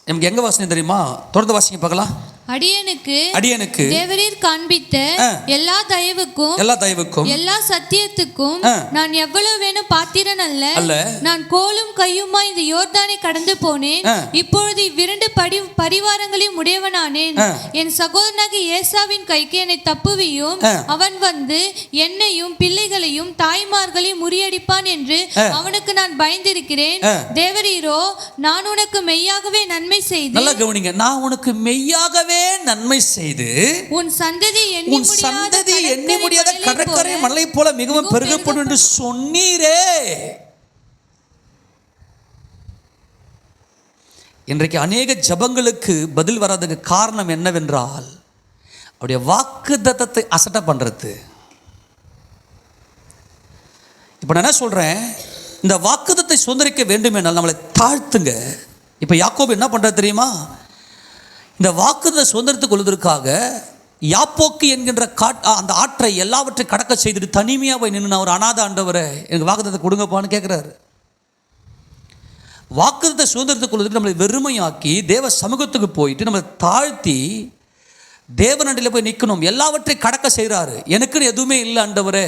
நமக்கு எங்கே வாசனை தெரியுமா? தொடர்ந்து வாசிக்க பார்க்கலாம். அடியனுக்கு தேவரீர் காண்பித்த எல்லா தயவுக்கும் எல்லா சத்தியத்துக்கும் நான் எவ்வளவு வேணும் பாத்திரன் அல்ல. நான் கோலும் கையுமா இந்த யோர்தானை கடந்து போனேன். இப்பொழுது இவ்விரண்டு பரிவாரங்களையும் உடையவனானேன். என் சகோதரனாகிய ஏசாவின் கைக்கு என்னை தப்புவியும். அவன் வந்து என்னையும் பிள்ளைகளையும் தாய்மார்களையும் முறியடிப்பான் என்று அவனுக்கு நான் பயந்திருக்கிறேன். தேவரீரோ நான் உனக்கு மெய்யாகவே நன்மை செய்து, நல்லா கவனிங்க, நான் உனக்கு மெய்யாகவே நன்மை செய்து உன் சந்ததி எண்ணி முடியாத கடற்கரை மணலை போல மிகவும் பெருகப்படும் என்று சொன்னீரே. இன்றைக்கு அநேக ஜபங்களுக்கு பதில் வராததுக்கு காரணம் என்னவென்றால், அவருடைய வாக்குத்தத்தத்தை அசட்டை பண்றது. இப்போ நான் என்ன சொல்றேன்? இந்த வாக்குத்தத்தை சுதந்திரிக்க வேண்டும் என்றால் நம்மளை தாழ்த்துங்க. இப்போ யாக்கோபு என்ன பண்றது தெரியுமா? இந்த வாக்குத்தத்தை சுதந்திரத்துக் கொள்வதற்காக யாப்போக்கு என்கின்ற அந்த ஆற்றை எல்லாவற்றையும் கடக்க செய்துட்டு தனிமையாக போய் நின்று, ஒரு அநாத ஆண்டவரை எனக்கு வாக்குத்தத்தை கொடுங்கப்பான்னு கேட்குறாரு. வாக்குத்தத்த சுதந்திரத்துக்குள்ளதுக்கு நம்மளை வெறுமையாக்கி தேவ சமூகத்துக்கு போயிட்டு நம்மளை தாழ்த்தி தேவனண்டில் போய் நிற்கணும். எல்லாவற்றையும் கடக்க செய்கிறாரு. எனக்குன்னு எதுவுமே இல்லை ஆண்டவரே,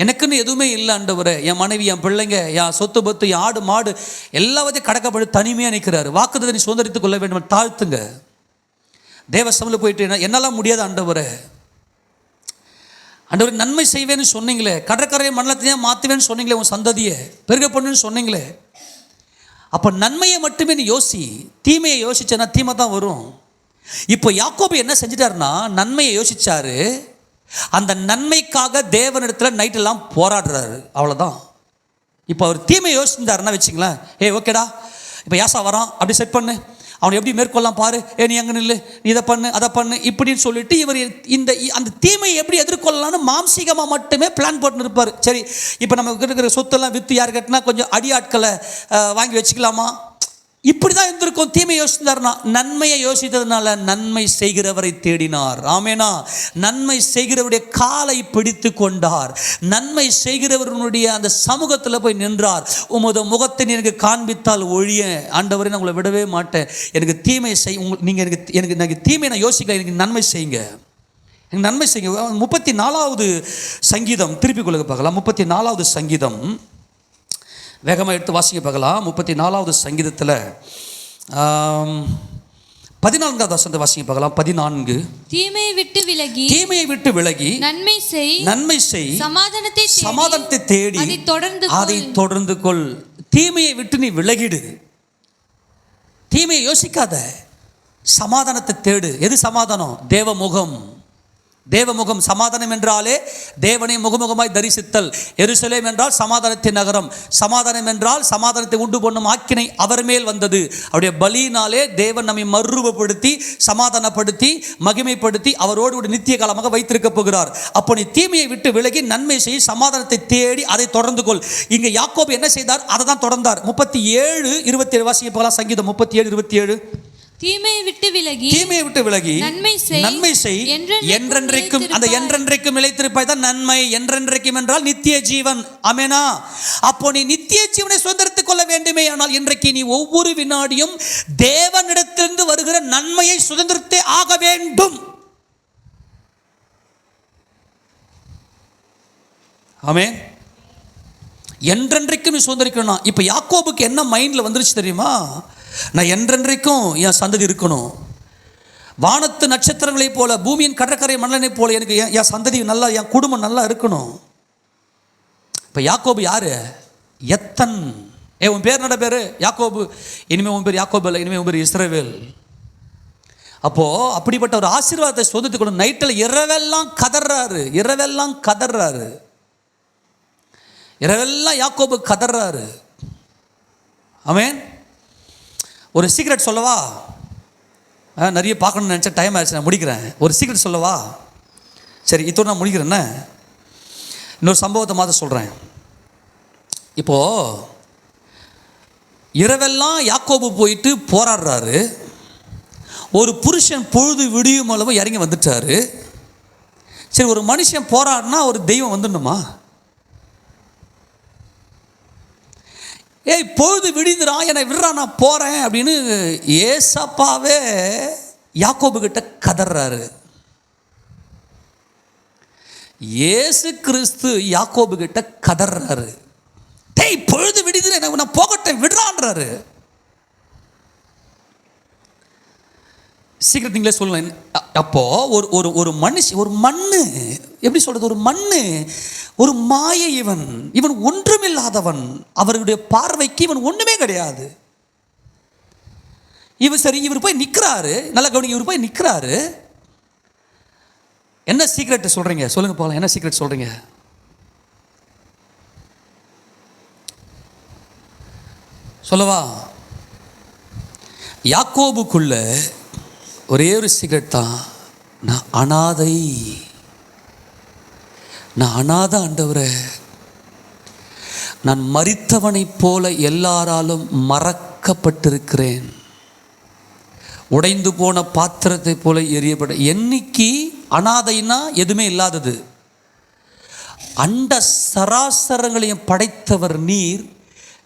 எனக்குன்னு எதுவுமே இல்லை ஆண்டவரே. என் மனைவி, என் பிள்ளைங்க, என் சொத்து பத்து, என் ஆடு மாடு எல்லாவற்றையும் கடக்கப்பட்டு தனிமையாக நிற்கிறாரு. வாக்குத்தத்தை நீ சுதந்திரித்துக் கொள்ள வேண்டும். தாழ்த்துங்க. தேவ சமூகத்தில் போயிட்டு என்னெல்லாம் முடியாது ஆண்டவரே, ஆண்டவரே நன்மை செய்வேன்னு சொன்னீங்களே, கடற்கரையை மண்டலத்தையும் மாற்றுவேன்னு சொன்னீங்களே, உன் சந்ததியை பெருக பண்ணுன்னு சொன்னீங்களே. அப்போ நன்மையை மட்டுமே நீ யோசி, தீமையை யோசிச்சேன்னா தீமை தான் வரும். இப்போ யாக்கோபு என்ன செஞ்சிட்டாருன்னா, நன்மையை யோசிச்சாரு. அந்த நன்மைக்காக தேவனிடத்தில் நைட்டெல்லாம் போராடுறாரு. அவ்வளோதான். இப்போ அவர் தீமையை யோசிச்சிருந்தாருன்னா வச்சுங்களேன், ஓகேடா இப்போ யாசா வரான், அப்படி செட் பண்ணு, அவனை எப்படி மேற்கொள்ளலாம் பாரு, நீ அங்கே நில்லு, நீ இதை பண்ணு அதை பண்ணு இப்படின்னு சொல்லிட்டு இவர் அந்த தீமையை எப்படி எதிர்கொள்ளலாம்னு மாம்சீகமாக மட்டுமே பிளான் போட்டுன்னு இருப்பார். சரி, இப்போ நம்ம இருக்கிற சொத்தெல்லாம் விற்று யார் கட்டினா கொஞ்சம் அடியாட்களை வாங்கி வச்சுக்கலாமா, இப்படி தான் இருந்திருக்கும். தீமை யோசித்தார்னா, நன்மையை யோசித்ததுனால நன்மை செய்கிறவரை தேடினார். ஆமேனா. நன்மை செய்கிறவருடைய காலை பிடித்து கொண்டார். நன்மை செய்கிறவருடைய அந்த சமூகத்தில் போய் நின்றார். உமது முகத்தை எனக்கு காண்பித்தால் ஒழிய ஆண்டவரை நான் உங்களை விடவே மாட்டேன். எனக்கு தீமை நீங்கள் எனக்கு தீமையை நான் யோசிக்கல, எனக்கு நன்மை செய்யுங்க, எனக்கு நன்மை செய்யுங்க. 34வது சங்கீதம் திருப்பிக் கொள்ளுங்க பார்க்கலாம். 34வது சங்கீதம் வேகமாக எடுத்து வாசிக்க பார்க்கலாம். 34வது சங்கீதத்தில் 14வது வசனத்தை வாசிக்க பார்க்கலாம். 14 தீமையை விட்டு விலகி நன்மை செய் சமாதானத்தை தேடி அதை தொடர்ந்து கொள். தீமையை விட்டு நீ விலகிடு, தீமையை யோசிக்காத, சமாதானத்தை தேடு. எது சமாதானம்? தேவமுகம். தேவமுகம். சமாதானம் என்றாலே தேவனை முகமுகமாய் தரிசித்தல். எருசலேம் என்றால் சமாதானத்தின் நகரம். சமாதானம் என்றால் சமாதானத்தை உண்டு பண்ணும் ஆக்கினை அவர் மேல் வந்தது. அவருடைய பலியினாலே தேவன் நம்மை மறுரூபப்படுத்தி சமாதானப்படுத்தி மகிமைப்படுத்தி அவரோடு ஒரு நித்திய காலமாக வைத்திருக்க போகிறார். அப்போ நீ தீமையை விட்டு விலகி நன்மை செய்ய சமாதானத்தை தேடி அதை தொடர்ந்து கொள். இங்கே யாக்கோபு என்ன செய்தார்? அதை தான் தொடர்ந்தார். 37:27 வாசிக்க போகலாம். சங்கீதம் 37:27. தீமையை விட்டு விலகி நன்மை செய் என்றென்றைக்கும். அந்த என்றென்றைக்கும் நிலைத்திருப்பாய் தான் நன்மை. என்றென்றைக்கும் என்றால் நித்திய ஜீவன். ஆமெனா. அப்போ நீ நித்திய ஜீவனை சுதந்திரத்துக் கொள்ள வேண்டுமே, ஆனால் இன்றைக்கு நீ ஒவ்வொரு வினாடியும் தேவனிடத்திலிருந்து வருகிற நன்மையை சுதந்திரத்தே ஆக வேண்டும். ஆமென். என்றென்றைக்கும் நீ சுதந்திரிக்கணும். இப்போ யாக்கோபுக்கு என்ன மைண்டில் வந்துருச்சு தெரியுமா? நான் என்றென்றைக்கும் என் சந்ததி இருக்கணும். வானத்து நட்சத்திரங்களைப் போல, பூமியின் கடற்கரை மணலை போல எனக்கு என் சந்ததி நல்லா, என் குடும்பம் நல்லா இருக்கணும். இப்போ யாக்கோபு யாரு? எத்தன். உன் பேர் நட பேர் யாக்கோபு, இனிமேல் உன் பேர் யாக்கோபு இல்லை, இனிமேல் உன் பேர் இஸ்ரவேல். அப்போது அப்படிப்பட்ட ஒரு ஆசீர்வாதத்தை சொந்தத்துக்கணும். நைட்டில் இரவெல்லாம் கதறாரு. இரவெல்லாம் யாக்கோபு கதறாரு. ஆமென். ஒரு சீக்ரெட் சொல்லவா? நிறைய பார்க்கணும்னு நினச்சா டைம் ஆயிடுச்சு, நான் முடிக்கிறேன். ஒரு சீக்ரெட் சொல்லவா? சரி, இதோடு நான் முடிக்கிறேன்னே. இன்னொரு சம்பவத்தை மாதிரி சொல்கிறேன். இப்போது இரவெல்லாம் யாக்கோபு போயிட்டு போராடுறாரு. ஒரு புருஷன் பொழுது விடியும் அளவு இறங்கி வந்துட்டாரு. சரி, ஒரு மனுஷன் போராடினா ஒரு தெய்வம் வந்துடணுமா? பொழுது விடிந்துடா, என்னை விடுறா, நான் போகிறேன் அப்படின்னு ஏசப்பாவே யாக்கோபு கிட்ட கதறாரு. இயேசு கிறிஸ்து யாக்கோபு கிட்ட கதறாரு. பொழுது விடிது, எனக்கு நான் போகட்டேன், விடுறான்றாரு. சீக்கிரம் நீங்களே சொல்லுங்க. அப்போ ஒரு மனுஷன், ஒரு மண்ணு, எப்படி சொல்றது, ஒரு மண்ணு, ஒரு மாயை. இவன் ஒன்றுமில்லாதவன். அவருடைய பார்வைக்கு இவன் ஒண்ணுமே கிடையாது. இவர் போய் நிற்கிறாரு. நல்லா கவனிங்க. இவர் போய் நிற்கிறாரு. என்ன சீக்ரெட் சொல்றீங்க? சொல்லுங்க போகலாம். என்ன சீக்ரெட் சொல்றீங்க? சொல்லவா? யாக்கோபுக்குள்ள ஒரே ஒரு சீக்ரெட் தான். நான் அனாதை ஆண்டவரே. நான் மரித்தவனைப் போல எல்லாராலும் மறக்கப்பட்டிருக்கிறேன். உடைந்து போன பாத்திரத்தை போல எரியப்பட. என்னைக்கு அனாதைன்னா எதுவுமே இல்லாதது. அண்ட சராசரங்களையும் படைத்தவர் நீர்.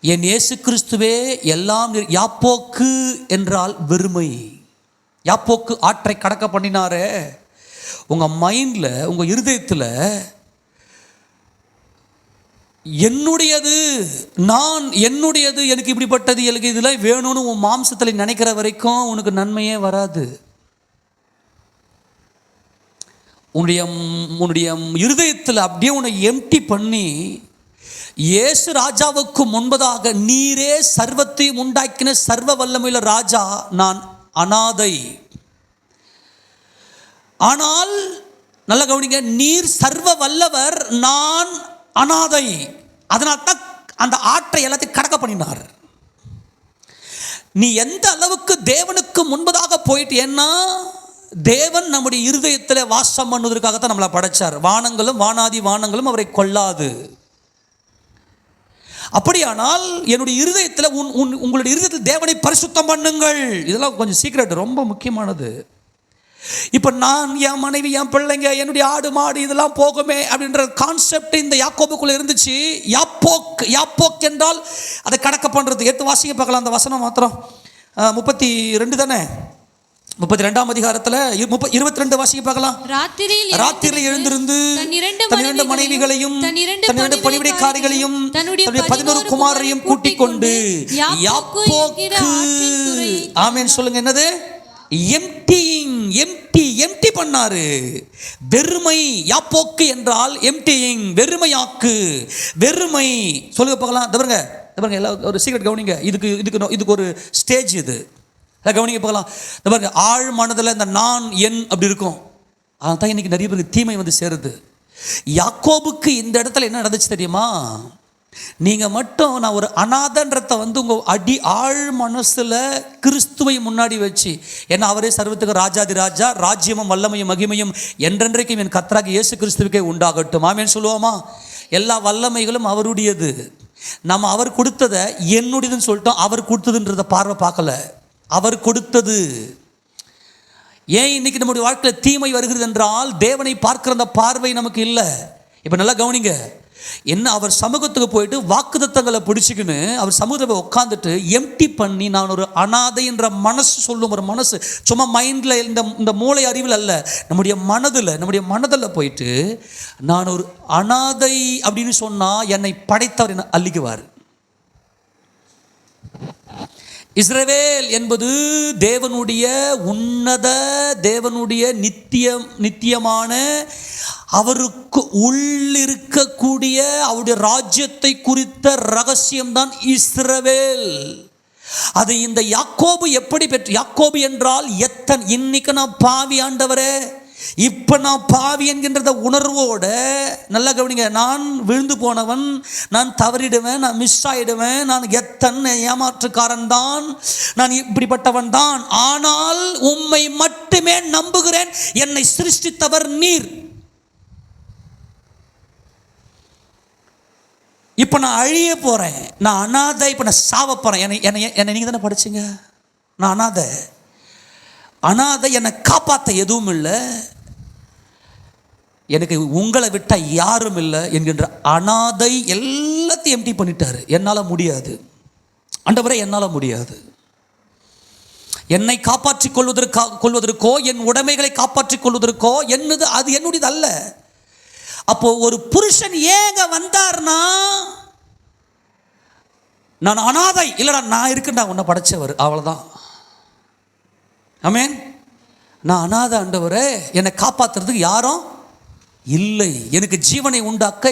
என் இயேசு கிறிஸ்துவே எல்லாம். யாப்போக்கு என்றால் வெறுமை. யாப்போக்கு ஆற்றை கடக்க பண்ணினாரே, உங்கள் மைண்டில் உங்கள் இருதயத்தில் என்னுடையது, நான் என்னுடையது, எனக்கு இப்படிப்பட்டது, எனக்கு இதெல்லாம் வேணும்னு உன் மாம்சத்தில் நினைக்கிற வரைக்கும் உனக்கு நன்மையே வராது. உன்னுடைய இருதயத்தில் அப்படியே உன்னை எம்டி பண்ணி, இயேசு ராஜாவுக்கு முன்பதாக நீரே சர்வத்தையும் உண்டாக்கின சர்வ வல்லமையுள்ள ராஜா, நான் அனாதை. ஆனால் நல்ல கவனிங்க, நீர் சர்வ வல்லவர், நான் அனாதை. அதனால தான் அந்த ஆற்றை எல்லாத்தையும் கடக்க பண்ணினார். நீ எந்த அளவுக்கு தேவனுக்கு முன்பதாக போயிட்டு, ஏன்னா தேவன் நம்முடைய இருதயத்தில் வாசம் பண்ணுவதற்காகத்தான் நம்மளை படைச்சார். வானங்களும் வானாதி வானங்களும் அவரை கொள்ளாது. அப்படியானால் என்னுடைய இருதயத்தில் உங்களுடைய இருதயத்தில் தேவனை பரிசுத்தம் பண்ணுங்கள். இதெல்லாம் கொஞ்சம் சீக்ரெட், ரொம்ப முக்கியமானது. இப்போ நான், என் மனைவி, என் பிள்ளைங்க, என்னுடைய ஆடு மாடு இதெல்லாம் போகுமே அப்படின்ற கான்செப்ட் இந்த யாக்கோபுக்குள்ளே இருந்துச்சு. யாப்போக் என்றால் அதை கடக்க பண்ணுறது. 8 வாசிங்க பார்க்கலாம் அந்த வசனம் மாத்திரம். 32 தானே, 32ஆம் அதிகாரத்தில் 22 வாசிக்க பார்க்கலாம். ராத்திரியில் எழுந்திருந்து தன் 2 மனைவிகளையும் தன் 2 பணிவிடைக்காரிகளையும் தன்னுடைய 11 குமாரரையும் கூட்டிக் கொண்டு யாப்போக்கு, ஆமென் சொல்லுங்க, என்னது? எம்டி பண்ணாரு. வெறுமை. யாப்போக்கு என்றால் எம்டியிங், வெறுமையாக்கு, வெறுமை. சொல்லுங்க பார்க்கலாம். பாருங்க எல்லாம் ஒரு சீக்கிரம் கவனிங்க. இதுக்கு ஒரு ஸ்டேஜ் இது. கவனிங்க பார்க்கலாம். பாருங்க, ஆழ் மனதில் இந்த நான் என் அப்படி இருக்கும். அதான் இன்னைக்கு நிறைய பேருக்கு தீமை வந்து சேருது. யாக்கோபுக்கு இந்த இடத்துல என்ன நடந்துச்சு தெரியுமா? நீங்கள் மட்டும் நான் ஒரு அநாதன்றத்தை வந்து உங்கள் ஆழ் மனசில் கிறிஸ்துவை முன்னாடி வச்சு, ஏன்னா அவரே சர்வத்துக்கு ராஜாதி ராஜா, ராஜ்யமும் வல்லமையும் மகிமையும் என்றென்றைக்கும் என் கர்த்தராகிய இயேசு கிறிஸ்துவுக்கே உண்டாகட்டும். ஆமென் சொல்லுவோமா? எல்லா வல்லமைகளும் அவருடையது. நம்ம அவர் கொடுத்ததை என்னுடையதுன்னு சொல்லிட்டோம். அவர் கொடுத்ததுன்றத பார்வை பார்க்கல, அவர் கொடுத்தது. ஏன் இன்னைக்கு நம்முடைய வாழ்க்கையில் தீமை வருகிறது என்றால், தேவனை பார்க்கிற அந்த பார்வை நமக்கு இல்லை. இப்போ நல்லா கவனிங்க. என்ன, அவர் சமூகத்துக்கு போயிட்டு வாக்குத்தத்தங்களை பிடிச்சிக்கின்னு அவர் சமூகத்தை உட்காந்துட்டு எம்டி பண்ணி, நான் ஒரு அனாதை என்ற மனசு சொல்லும். ஒரு மனசு சும்மா மைண்டில், இந்த மூளை அறிவில் அல்ல, நம்முடைய மனதில் போயிட்டு நான் ஒரு அனாதை அப்படின்னு சொன்னால் என்னை படைத்தவர் என்னை அள்ளிக்குவார். இஸ்ரவேல் என்பது தேவனுடைய உன்னத, தேவனுடைய நித்தியமான, அவருக்கு உள்ளிருக்கக்கூடிய அவருடைய ராஜ்யத்தை குறித்த ரகசியம்தான் இஸ்ரவேல். அது இந்த யாக்கோபு எப்படி பெற்று? யாக்கோபு என்றால் இன்னைக்கு நான் பாவி ஆண்டவரே, இப்போ நான் பாவி என்கின்ற உணர்வோட, நல்லா கவனிங்க, நான் விழுந்து போனவன், நான் தவறிடுவேன், நான் மிஸ் ஆகிடுவேன், நான் ஏமாற்றுக்காரன் தான், நான் இப்படிப்பட்டவன் தான். ஆனால் உம்மை மட்டுமே நம்புகிறேன், என்னை சிருஷ்டித்தவர் நீர். இப்போ நான் அழிய போகிறேன், நான் அனாதை, இப்போ நான் சாவ போகிறேன். என்னை நீங்கள் தானே படிச்சிங்க. நான் அனாதை, என்னை காப்பாற்ற எதுவும் இல்லை, எனக்கு உங்களை விட்டால் யாரும் இல்லை என்கின்ற அனாதை எல்லாத்தையும் எம்டி பண்ணிட்டாரு. என்னால் முடியாது ஆண்டவரே, என்னால் முடியாது. என்னை காப்பாற்றிக் கொள்வதற்கோ என் உடைமைகளை காப்பாற்றிக் கொள்வதற்கோ என்னது, அது என்னுடையது அல்ல. அப்போ ஒரு புருஷன் ஏங்க வந்தார்னா, நான் அனாதை இல்லைடா, நான் இருக்கேன்டா, உன்னை படைச்சவர், அவ்வளோதான். ஆமென். நான் அனாதை ஆண்டவரே, என்னை காப்பாற்றுறதுக்கு யாரும் இல்லை, எனக்கு ஜீவனை உண்டாக்க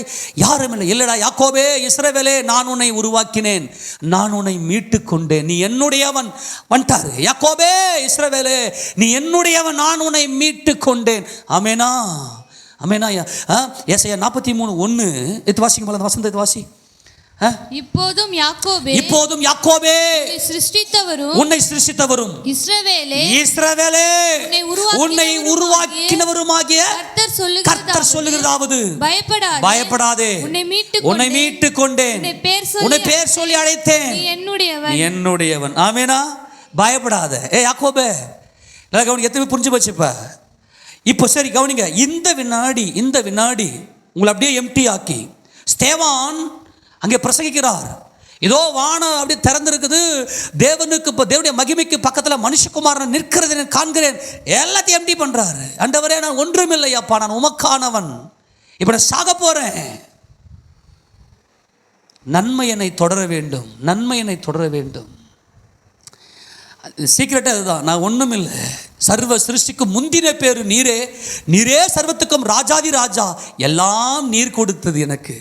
யாரும் இல்லை. இல்லைடா யாக்கோபே, இஸ்ரவேலே, நான் உன்னை உருவாக்கினேன், நான் உன்னை மீட்டு கொண்டேன், நீ என்னுடையவன். வந்துட்டாரு யாக்கோபே, இஸ்ரவேலே, நீ என்னுடையவன், நான் உன்னை மீட்டு கொண்டேன். ஆமேனா, ஆமேனா. ஏசாயா 43:1 இது வாசிங்க போல, அந்த வசனத்தை வாசி. இப்போதும் யாக்கோபே, உன்னை சிருஷ்டித்தவரும் இஸ்ரவேலே, உன்னை உருவாக்கினவருமாகிய கர்த்தர் சொல்லுகிறதாவது, பயப்படாதே, உன்னை மீட்டு கொண்டேன், உன்னை பேர் சொல்லி அழைத்தேன், என்னுடையவன். ஆமேனா. பயப்படாத யாக்கோபே. எத்தனை புரிஞ்சு போச்சுப்ப. இப்போ சரி கவனிங்க, இந்த வினாடி உங்களை அப்படியே எம்டி ஆக்கி ஸ்தேவான் அங்கே பிரசங்கிக்கிறார். இதோ வானம் அப்படி திறந்திருக்குது, தேவனுக்கு இப்போ தேவனுடைய மகிமைக்கு பக்கத்தில் மனுஷகுமாரன் நிற்கிறதை நான் காண்கிறேன். எல்லாத்தையும் எம்டி பண்ணுறாரு. ஆண்டவரே, நான் ஒன்றுமில்லையாப்பா, நான் உமக்கானவன், இப்போ நான் சாக போகிறேன். நன்மை என்னை தொடர வேண்டும், நன்மை என்னை தொடர வேண்டும். சீக்கிரட்டே அதுதான். நான் ஒன்றும் இல்லை, சர்வ சிருஷ்டிக்கும் முந்தின பேர் நீரே, நீரே சர்வத்துக்கும் ராஜாதி ராஜா, எல்லாம் நீர் கொடுத்தது எனக்கு.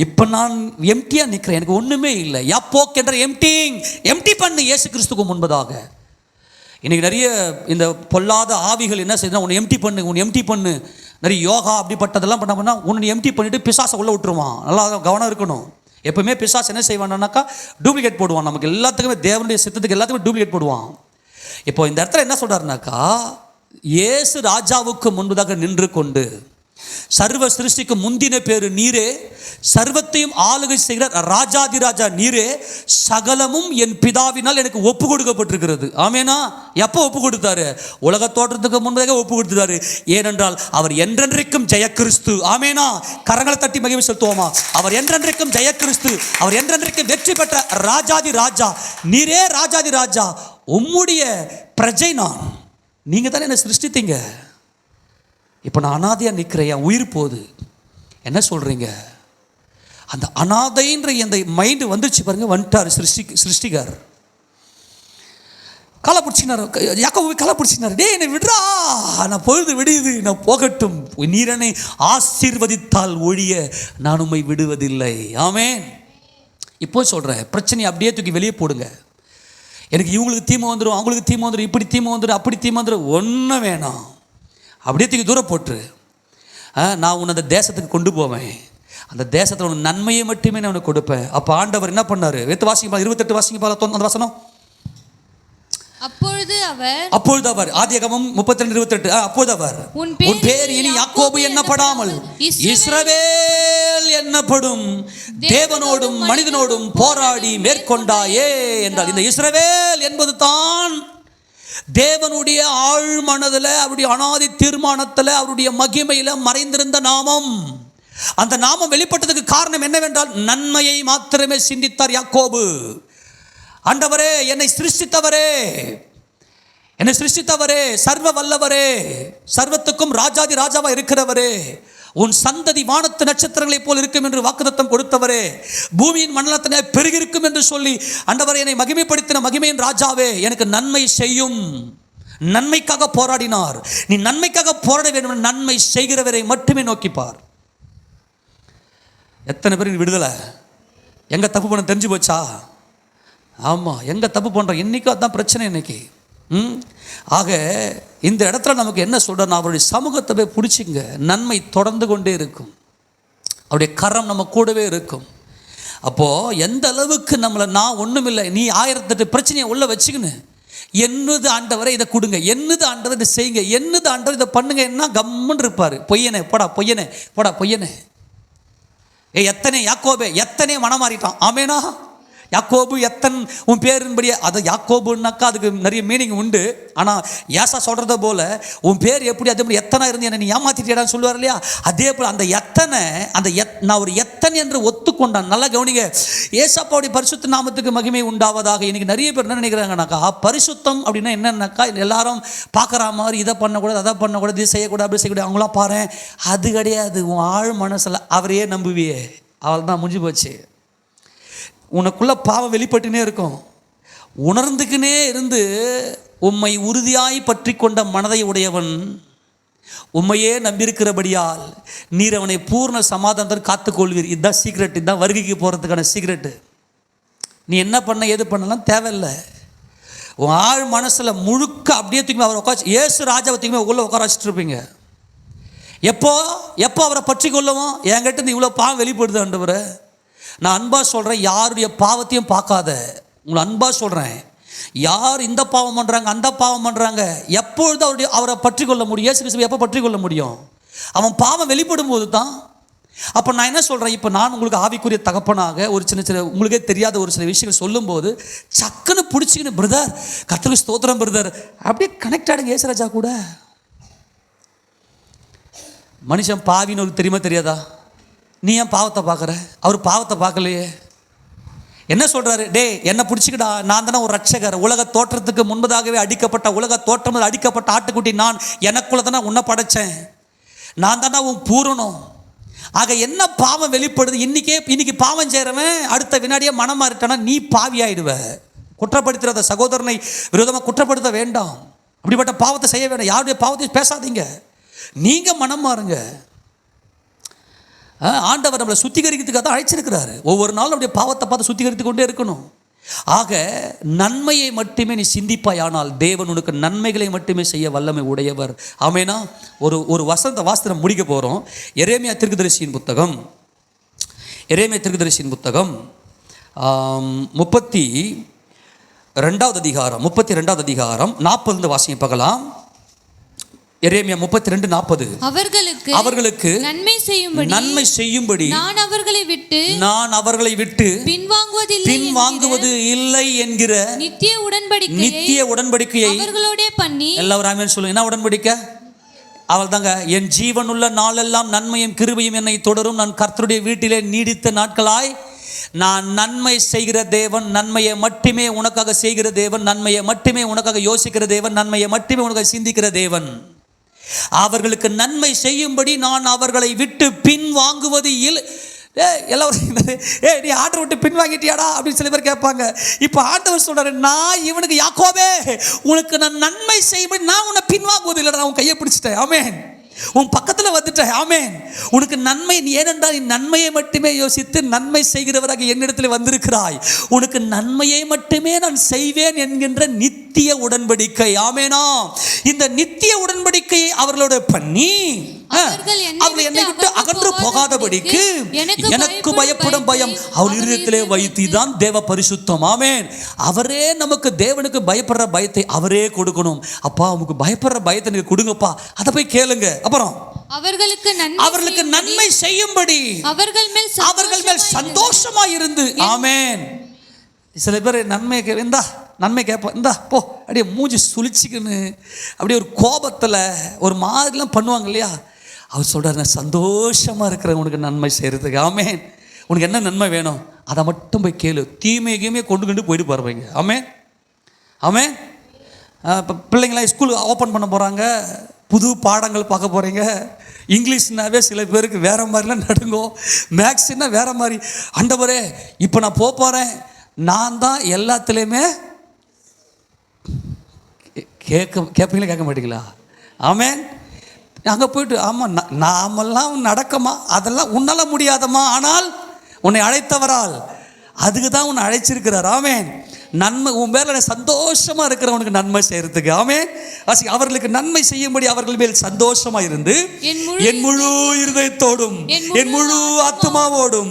இப்போ நான் எம்டியாக நிற்கிறேன், எனக்கு ஒன்றுமே இல்லை. யாப்போக் என்ற எம்டி பண்ணு இயேசு கிறிஸ்துக்கு முன்பதாக. இன்றைக்கி நிறைய இந்த பொல்லாத ஆவிகள் என்ன செய்யுதுன்னா, உன்னை எம்டி பண்ணு. நிறைய யோகா அப்படிப்பட்டதெல்லாம் பண்ண உன்னை எம்டி பண்ணிவிட்டு பிசாசை உள்ளே விட்டுருவான். நல்லா கவனம் இருக்கணும். எப்பவுமே பிசாசு என்ன செய்வான்னாக்கா, டூப்ளிகேட் போடுவான். நமக்கு எல்லாத்துக்குமே தேவனுடைய சித்தத்துக்கு எல்லாத்துக்குமே டூப்ளிகேட் போடுவான். இப்போ இந்த இடத்துல என்ன சொல்கிறாருனாக்கா, இயேசு ராஜாவுக்கு முன்பதாக நின்று கொண்டு, சர்வ சிருஷ்டிக்கு முந்தின பேரு நீரே, சர்வத்தையும் ஆளுகை செய்கிற ராஜாதி ராஜா நீரே, சகலமும் என் பிதாவினால் எனக்கு ஒப்பு கொடுக்கப்பட்டிருக்கிறது. ஆமேனா? எப்போ ஒப்பு கொடுத்தாரு? உலக தோற்றத்துக்கு முன்பதாக ஒப்பு கொடுத்தாரு. ஏனென்றால் அவர் என்றென்றைக்கும் ஜெய கிறிஸ்து. ஆமேனா? கரங்களை தட்டி மகிமை செலுத்துவோமா? அவர் என்றென்றைக்கும் ஜெய கிறிஸ்து, அவர் என்றென்றைக்கும் வெற்றி பெற்ற ராஜாதி ராஜா நீரே, ராஜாதி ராஜா, உம்முடைய பிரஜை நான். நீங்கள் தானே என்னை சிருஷ்டித்தீங்க. இப்போ நான் அனாதையாக நிற்கிறேன், என் உயிர் போகுது. என்ன சொல்கிறீங்க? அந்த அனாதைன்ற அந்த மைண்டு வந்துருச்சு பாருங்க. வந்துட்டார் சிருஷ்டிகார். களை பிடிச்சினார், யாக்கோபு களை பிடிச்சினார். டே, என்னை விடுறா, நான் பொழுது விடுது, நான் போகட்டும். நீரனை ஆசீர்வதித்தால் ஒழிய நான் உம்மை விடுவதில்லை. ஆமென். இப்போ சொல்கிறேன், பிரச்சனையை அப்படியே தூக்கி வெளியே போடுங்க. எனக்கு இவங்களுக்கு தீமை வந்துடும், அவங்களுக்கு தீமை வந்துடும், இப்படி தீமை வந்துடும், அப்படி தீமை வந்துடும், ஒன்றும் வேணாம். அப்படியே தூக்கி தூரம் போட்டு, நான் உன்னை அந்த தேசத்துக்கு கொண்டு போவேன், அந்த தேசத்தில் உனக்கு நன்மையை மட்டுமே நான் உனக்கு கொடுப்பேன். அப்போ ஆண்டவர் என்ன பண்ணார்? வேத்து வாசிங்க, 28 வாசிங்க, அந்த வசனம். அப்பொழுது அவர் ஆதியாகமம் 32:28. அப்பொழுது அவர், உன் பேர் இனி யாக்கோபு என்னப்படாமல் இஸ்ரவேல் என்னப்படும், தேவனோடும் மனிதனோடும் போராடி மேற்கொண்டாயே என்றால், இந்த இஸ்ரவேல் என்பது தான் தேவனுடைய ஆழ் மனதில், அவருடைய அனாதி தீர்மானத்தில், அவருடைய மகிமையில் மறைந்திருந்த நாமம். அந்த நாமம் வெளிப்பட்டதுக்கு காரணம் என்னவென்றால், நன்மையை மாத்திரமே சிந்தித்தார் யாக்கோபு. ஆண்டவரே, என்னை சிருஷ்டித்தவரே, சர்வ வல்லவரே, சர்வத்துக்கும் ராஜாதி ராஜாவா இருக்கிறவரே, உன் சந்ததி வானத்து நட்சத்திரங்களைப் போல் இருக்கும் என்று வாக்குத்தத்தம் கொடுத்தவரே, பூமியின் மண்டலத்தினை பெருகிருக்கும் என்று சொல்லி ஆண்டவரே என்னை மகிமைப்படுத்தின மகிமையின் ராஜாவே, எனக்கு நன்மை செய்யும். நன்மைக்காக போராடினார். நீ நன்மைக்காக போராட வேண்டும், நன்மை செய்கிறவரை மட்டுமே நோக்கிப்பார். எத்தனை பேருக்கு விடுதலை? எங்கே தப்பு பண்ண தெரிஞ்சு போச்சா? ஆமாம், எங்கே தப்பு பண்ணுறோம்? இன்றைக்கும் அதுதான் பிரச்சனை இன்னைக்கு. ஆக இந்த இடத்துல நமக்கு என்ன சொல்கிறோன்னா, அவருடைய சமூகத்தை போய் பிடிச்சிங்க, நன்மை தொடர்ந்து கொண்டே இருக்கும், அவருடைய கரம் நம்ம கூடவே இருக்கும். அப்போது எந்த அளவுக்கு நம்மளை, நான் ஒன்றும் இல்லை, நீ 1008 பிரச்சனையை உள்ளே வச்சுக்கின்னு, என்னது ஆண்டவரை இதை கொடுங்க, என்னது ஆண்டவர் இதை செய்யுங்க, என்னது ஆண்டவர் இதை பண்ணுங்க, என்ன கம்முன்னு இருப்பார். பொய்யனே போடா, பொய்யனே போடா, பொய்யனே. எத்தனை யாக்கோபே, எத்தனை மனம் மாறிட்டான். ஆமேனா? யாக்கோபு எத்தன் உன் பேரின்படியே, அது யாக்கோபுன்னாக்கா அதுக்கு நிறைய மீனிங் உண்டு. ஆனால் ஏசா சொல்கிறத போல் உன் பேர் எப்படி, அதே மாதிரி எத்தனை இருந்து என்னை நீ ஏமாத்திட்டியாடான்னு சொல்லுவார் இல்லையா? அதே போல் அந்த எத்தனை, நான் ஒரு எத்தனை என்று ஒத்துக்கொண்டான். நல்லா கவனிங்க, ஏசாப்பாவுடைய பரிசுத்த நாமத்துக்கு மகிமை உண்டாவதாக. இன்றைக்கி நிறைய பேர் என்ன நினைக்கிறாங்கனாக்கா, பரிசுத்தம் அப்படின்னா என்னன்னாக்கா, எல்லாரும் பார்க்குற மாதிரி இதை பண்ணக்கூடாது, அதை பண்ணக்கூடாது, இது செய்யக்கூடாது, அப்படி செய்யக்கூடாது, அவங்களாம் பாரு. அது கிடையாது. உன் ஆழ் மனசில் அவரையே நம்புவியே, அவள் தான் முடிஞ்சு போச்சு. உனக்குள்ள பாவம் வெளிப்பட்டுனே இருக்கும். உணர்ந்துக்கினே இருந்து உம்மை உறுதியாய் பற்றி கொண்ட மனதை உடையவன், உம்மையே நம்பியிருக்கிறபடியால் நீர் அவனை பூர்ண சமாதானத்துடன் காத்துக்கொள்வீர். இதுதான் சீக்ரெட், இதுதான் வருகைக்கு போகிறதுக்கான சீக்ரெட்டு. நீ என்ன பண்ண ஏது பண்ணலாம் தேவையில்லை. உன் ஆழ் மனசில் முழுக்க அப்படியே தூக்கி அவரை உட்காந்து, ஏசு ராஜாவை தூக்கி உள்ள உட்கார வச்சுட்டு இருப்பீங்க. எப்போ அவரை பற்றி கொள்ளவும், என்கிட்ட இருந்து இவ்வளோ பாவம் வெளிப்படுது ஆண்டவரே. நான் அன்பாக சொல்கிறேன், யாருடைய பாவத்தையும் பார்க்காத, உங்களை அன்பாக சொல்கிறேன், யார் இந்த பாவம் பண்ணுறாங்க, அந்த பாவம் பண்ணுறாங்க, எப்பொழுது அவரை பற்றி கொள்ள முடியும்? இயேசு கிறிஸ்துவை எப்போ பற்றி கொள்ள முடியும்? அவன் பாவம் வெளிப்படும் போது தான். அப்போ நான் என்ன சொல்கிறேன், இப்போ நான் உங்களுக்கு ஆவிக்குரிய தகப்பனாக ஒரு சின்ன உங்களுக்கே தெரியாத ஒரு சில விஷயங்கள் சொல்லும்போது சக்குன்னு பிடிச்சிக்கின்னு, பிரதர் கர்த்தருக்கு ஸ்தோத்திரம் பிரதர், அப்படியே கனெக்ட் ஆகிடுங்க ஏசுராஜா கூட. மனுஷன் பாவின்னு ஒரு தெரியாதா? நீ ஏன் பாவத்தை பார்க்குற? அவர் பாவத்தை பார்க்கலையே. என்ன சொல்றாரு? டே என்ன பிடிச்சிக்கிடா, நான் தானே ஒரு ரட்சகர், உலக தோற்றத்துக்கு முன்பதாகவே அடிக்கப்பட்ட, உலக தோற்றம் அடிக்கப்பட்ட ஆட்டுக்குட்டி நான், எனக்குள்ள தானே உன்னை படைச்சேன், நான் தானே உன் பூரணம். ஆக என்ன பாவம் வெளிப்படுது? இன்னைக்கு பாவம் செய்கிறவன் அடுத்த வினாடியே மனம் மாறிட்டானா நீ பாவி ஆயிடுவ. குற்றப்படுத்துறத சகோதரனை விரோதமாக குற்றப்படுத்த வேண்டாம். அப்படிப்பட்ட பாவத்தை செய்ய வேண்டாம். யாருடைய பாவத்தையும் பேசாதீங்க. நீங்க மனம் மாறுங்க. ஆண்டவர் நம்மளை சுத்திகரிக்கிறதுக்காக தான் அழைச்சிருக்கிறாரு. ஒவ்வொரு நாளும் நம்முடைய பாவத்தை பார்த்து சுத்திகரித்து கொண்டே இருக்கணும். ஆக நன்மையை மட்டுமே நீ சிந்திப்பாய், ஆனால் தேவன் உனக்கு நன்மைகளை மட்டுமே செய்ய வல்லமை உடையவர். ஆமேனா? ஒரு வசந்த வாசனம் முடிக்க போகிறோம். எரேமியா தீர்க்கதரிசியின் புத்தகம் 32வது அதிகாரம் 40 வாசியம் பார்க்கலாம். எரேமியா 32:40. அவர்களுக்கு நன்மை செய்யும்படி நான் அவர்களை விட்டு பின்வாங்குவது இல்லை என்கிற நித்திய உடன்படிக்கையை அவர்களோடே பண்ணி. எல்லாரும் ஆமென் சொல்லுங்க. என்ன உடன்படிக்கை? அவள் தாங்க, என் ஜீவனுள்ள நாளெல்லாம் நன்மையும் கிருபையும் என்னை தொடரும், நான் கர்த்தருடைய வீட்டிலே நீடித்த நாட்களாய் நான் நன்மை செய்கிற தேவன், நன்மையை மட்டுமே உனக்காக செய்கிற தேவன், நன்மையை மட்டுமே உனக்காக யோசிக்கிற தேவன், நன்மையை மட்டுமே உனக்காக சிந்திக்கிற தேவன். அவர்களுக்கு நன்மை செய்யும்படி நான் அவர்களை விட்டு பின் வாங்குவது இல்லை. எல்லாரும் நீ ஆண்டவர் விட்டு பின் வாங்கிட்டியாடா அப்படின்னு சில பேர் கேட்பாங்க. இப்போ ஆண்டவர் சொல்றாரு, நான் இவனுக்கு யாக்கோபே உனக்கு நான் நன்மை செய்யும்படி நான் உன்னை பின் வாங்குவது இல்லைடா, நான் உன் கையை பிடிச்சிட்டேன். ஆமென். உன் பக்கத்தில் வந்துட்டேன். ஆமென். உனக்கு நன்மை, நீ ஏனென்றால் நீ நன்மையை மட்டுமே யோசித்து நன்மை செய்கிறவராக என்னிடத்தில் வந்திருக்கிறாய். உனக்கு நன்மையை மட்டுமே நான் செய்வேன் என்கின்ற நித்திய உடன்படிக்கை. ஆமெனா? இந்த நித்திய உடன்படிக்கையை அவர்களோட பண்ணி அவர்கள் என்னை விட்டு அகன்று போகாதபடிக்கு எனக்கு பயப்படும் பயம் அவள் இருதயத்திலே வைத்துதான் தேவ பரிசுத்தம். ஆமென். அவரே நமக்கு, தேவனுக்கு பயப்படுற பயத்தை அவரே கொடுக்கணும். அப்பா உனக்கு பயப்படுற பயத்தை நீங்க கொடுங்கப்பா, அதை போய் கேளுங்க. அப்புறம் அவர்களுக்கு நன்மை செய்யும்படி அவர்கள் மேல் சந்தோஷமா இருந்து. ஆமென். சில பேர் நன்மை கேட்போம், இந்தா போ, அப்படியே மூஞ்சி சுழிச்சிக்கின்னு அப்படியே ஒரு கோபத்தில் ஒரு மாதிரிலாம் பண்ணுவாங்க இல்லையா? அவர் சொல்கிறார், நான் சந்தோஷமாக இருக்கிறேன் உனக்கு நன்மை செய்கிறதுக்கு. ஆமென். உனக்கு என்ன நன்மை வேணும் அதை மட்டும் போய் கேளு, தீமையுமே கொண்டு போயிட்டு போகிறவங்க. ஆமென். ஆமென். இப்போ பிள்ளைங்களாம் ஸ்கூல் ஓப்பன் பண்ண போகிறாங்க, புது பாடங்கள் பார்க்க போகிறீங்க. இங்கிலீஷ்னாவே சில பேருக்கு வேறு மாதிரிலாம் நடுங்கும், மேக்ஸ்னா வேறு மாதிரி. ஆண்டவரே இப்போ நான் போகிறேன், நான் தான் எல்லாத்துலேயுமே கேட்பீங்களா கேட்க மாட்டீங்களா? ஆமென். அங்கே போயிட்டு ஆமாம் நாமெல்லாம் நடக்கமா, அதெல்லாம் உன்னால் முடியாதம்மா, ஆனால் உன்னை அழைத்தவரால், அதுக்கு தான் உன்னை அழைச்சிருக்கிறார். ஆமென். நன்மை உன் பேரில் சந்தோஷமாக இருக்கிறவனுக்கு நன்மை செய்கிறதுக்கு. ஆமென். அவர்களுக்கு நன்மை செய்யும்படி அவர்கள் மேல் சந்தோஷமாக இருந்து என் முழு இருதயத்தோடும் என் முழு ஆத்துமாவோடும்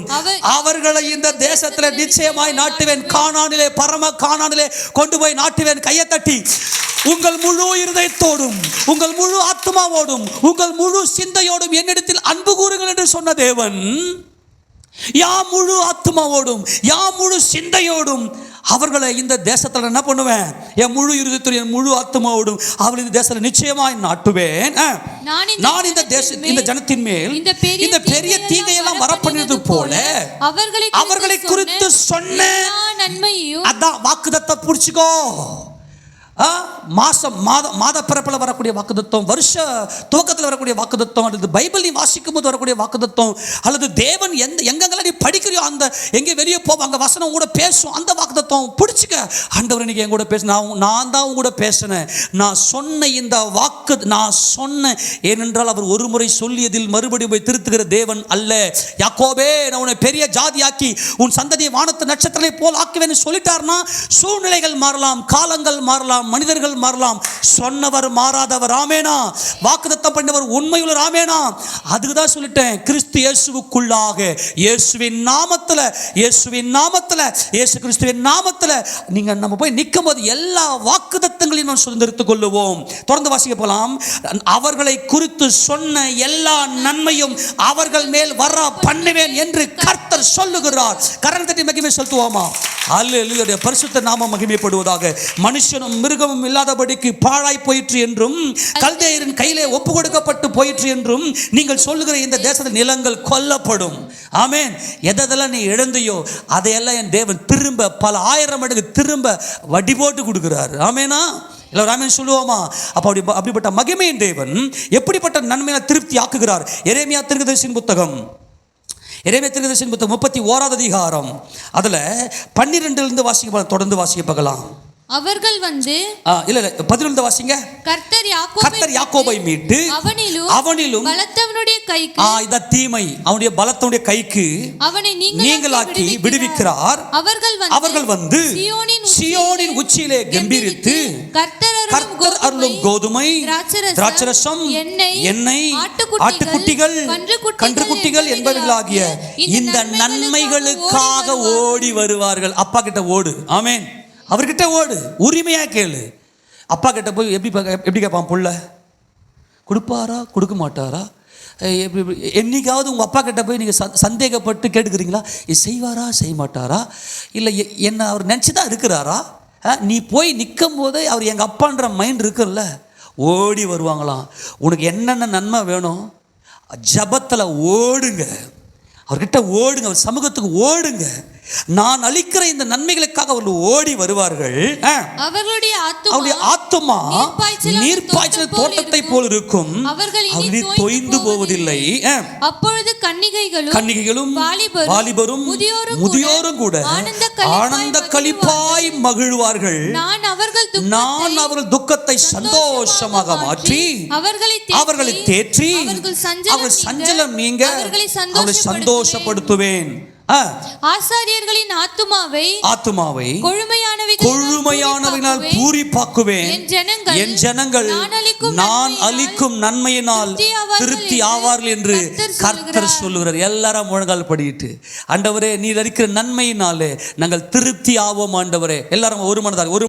அவர்களை இந்த தேசத்தில் நிச்சயமாய் நாட்டுவேன். கானானிலே, பரம கானானிலே கொண்டு போய் நாட்டுவேன். கையை தட்டி உங்கள் முழு இருதயத்தோடும் உங்கள் முழு ஆத்துமாவோடும் உங்கள் முழு சிந்தையோடும் என்னிடத்தில் அன்பு கூறுங்கள் என்று சொன்ன தேவன், யா முழு ஆத்துமாவோடும் யா முழு சிந்தையோடும் அவர்களை இந்த தேசத்தில் என்ன பண்ணுவேன்? என் முழு இருதயத்தோடும் என் முழு ஆத்துமாவோடும் அவர்கள் இந்த தேசத்தில் நிச்சயமாய் நாட்டுவேன். நான் இந்த ஜனத்தின் மேல் இந்த பெரிய தீங்கையெல்லாம் வரப்பண்ணியது போல அவர்களை குறித்து சொன்ன நன்மையும், அதான் வாக்குத்தத்தத்தை பிடிச்சிக்கோ. மாத பிறப்பில் வரக்கூடிய வாக்குத்தத்தம், வருஷ துவக்கத்தில் வரக்கூடிய வாக்குத்தத்தம், அல்லது பைபிள் நீ வாசிக்கும் போது வரக்கூடிய வாக்குத்தத்தம், அல்லது தேவன் எங்கெங்கெல்லாம் நீ படிக்கிறியோ அந்த எங்கே வெளியே போவோம் அங்கே வசனம் கூட பேசும், அந்த வாக்குத்தத்தம் பிடிச்சிக்க. ஆண்டவர் இன்னைக்கு என் கூட பேசினேன், நான் தான் உங்க கூட பேசினேன். நான் சொன்ன இந்த வாக்கு நான் சொன்னேன், ஏனென்றால் அவர் ஒரு முறை சொல்லியதில் மறுபடியும் போய் திருத்துகிற தேவன் அல்ல. யாக்கோபே நான் உன்னை பெரிய ஜாதியாக்கி உன் சந்ததியை வானத்து நட்சத்திரத்தை போல் ஆக்குவேன்னு சொல்லிட்டார்னா சூழ்நிலைகள் மாறலாம், காலங்கள் மாறலாம், மனிதர்கள் மாறலாம், சொன்னவர் மாறாதவர். ஆமேனா? வாக்குத்தத்தம் பண்ணவர் உண்மையுள்ள. ஆமேனா? அதுக்கு தான் சொல்லிட்டேன், கிறிஸ்து இயேசுவுக்குள்ளாக இயேசுவின் நாமத்தில் இயேசு கிறிஸ்துவின் நாமத்தில் நீங்க நம்ம போய் நிற்கும் போது எல்லா வாக்குத்தத்தங்களையும் நாம் சுதந்திரித்துக் கொள்ளுவோம். தொடர்ந்து வாசிக்க போலாம். அவர்களை குறித்து சொன்ன எல்லா நன்மையும் அவர்கள் மேல் வர பண்ணுவேன் என்று கர்த்தர் சொல்லுகிறார். கரங்களை தட்டி மகிமை செலுத்துவோமா? அல்லேலூயா. பரிசுத்த நாமம் மகிமைப்படுவதாக. மனுஷனும் மிருகமும் இல்லாதபடிக்கு பாழாய் போயிற்று என்றும் கல்தேயரின் கையிலே ஒப்பு கொடுக்கப்பட்டு போயிற்று என்றும் நீங்கள் சொல்லுகிற இந்த தேசத்தில் நிலங்கள் கொல்லப்படும். ஆமென். எதெல்லாம் நீ இழந்தையோ அதையெல்லாம் என் தேவன் திரும்ப பல ஆயிரம் மடங்கு திரும்ப வட்டி போட்டு கொடுக்கிறார். ஆமேனா? எல்லாரும் ஆமென் சொல்லுவோமா? அப்ப அப்படிப்பட்ட மகிமையின் தேவன் எப்படிப்பட்ட நன்மையை திருப்தி ஆக்குகிறார்? எரேமியா தீர்க்கதரிசியின் புத்தகம் 31வது அதிகாரம் அதுல 12 வாசிக்க, தொடர்ந்து வாசிக்க பார்க்கலாம். அவர்கள் வந்து இல்ல 11 வாசிங்க. கர்த்தர் யாக்கோபை மீட்டு அவனிலும் பலத்தவனுடைய கைக்கு, இத தீமை அவனுடைய பலத்தவனுடைய கைக்கு அவனை நீங்களாக்கி விடுவிக்கிறார். அவர்கள் வந்து சீயோனின் உச்சியிலே கம்பீரித்து கர்த்தர் அருளும் கோதுமை, திராட்சரசம், எண்ணெய், ஆட்டுக்குட்டிகள், கன்றுக்குட்டிகள் என்பவர்களாகிய இந்த நன்மைகளுக்காக ஓடி வருவார்கள். அப்பா கிட்ட ஓடு. ஆமென். அவர்கிட்ட ஓடு, உரிமையா கேளு. அப்பா கிட்ட போய் எப்படி கேட்பான்? புள்ள கொடுப்பாரா கொடுக்க மாட்டாரா? என்னைக்காவது உங்கள் அப்பா கிட்ட போய் நீங்கள் சந்தேகப்பட்டு கேட்டுக்கிறீங்களா? இது செய்வாரா செய்ய மாட்டாரா? இல்லை என்ன அவர் நினச்சி தான் இருக்கிறாரா? நீ போய் நிற்கும் போதே அவர் எங்கள் அப்பான்ற மைண்ட் இருக்குல்ல, ஓடி வருவாங்களாம். உனக்கு என்னென்ன நன்மை வேணும்? ஜபத்தில் ஓடுங்க, அவர்கிட்ட ஓடுங்க, அவர் சமூகத்துக்கு ஓடுங்க. நான் அளிக்கிற இந்த நன்மைகளுக்காக அவர்கள் ஓடி வருவார்கள். அவர்களுடைய ஆத்துமா நீர்ப்பாய்ச்சல் தோட்டத்தை போல் இருக்கும், அவர்கள் தொய்ந்து போவதில்லை. அப்பொழுது கன்னிகைகளும் வாலிபரும் முதியோரும் கூட ஆனந்த களிப்பாய் மகிழ்வார்கள். நான் அவர்கள் துக்கத்தை சந்தோஷமாக மாற்றி அவர்களை தேற்றி அவர்கள் சஞ்சலம் நீங்க அவர்களை சந்தோஷப்படுத்துவேன். ஆசாரியர்களின் ஆத்துமாவை கொழுமையானவையினால் பூரிப்பாக்குவேன். என் ஜனங்கள் நான் அளிக்கும் நன்மையினால் திருப்தி ஆவார்கள் என்று கர்த்தர் சொல்லுகிறார். எல்லாரும் முழங்கால் படிட்டு, ஆண்டவரே நீர் அளிக்கிற நன்மையினாலே நாங்கள் திருப்தி ஆவோம் ஆண்டவரே. எல்லாரும் ஒரு மனதாக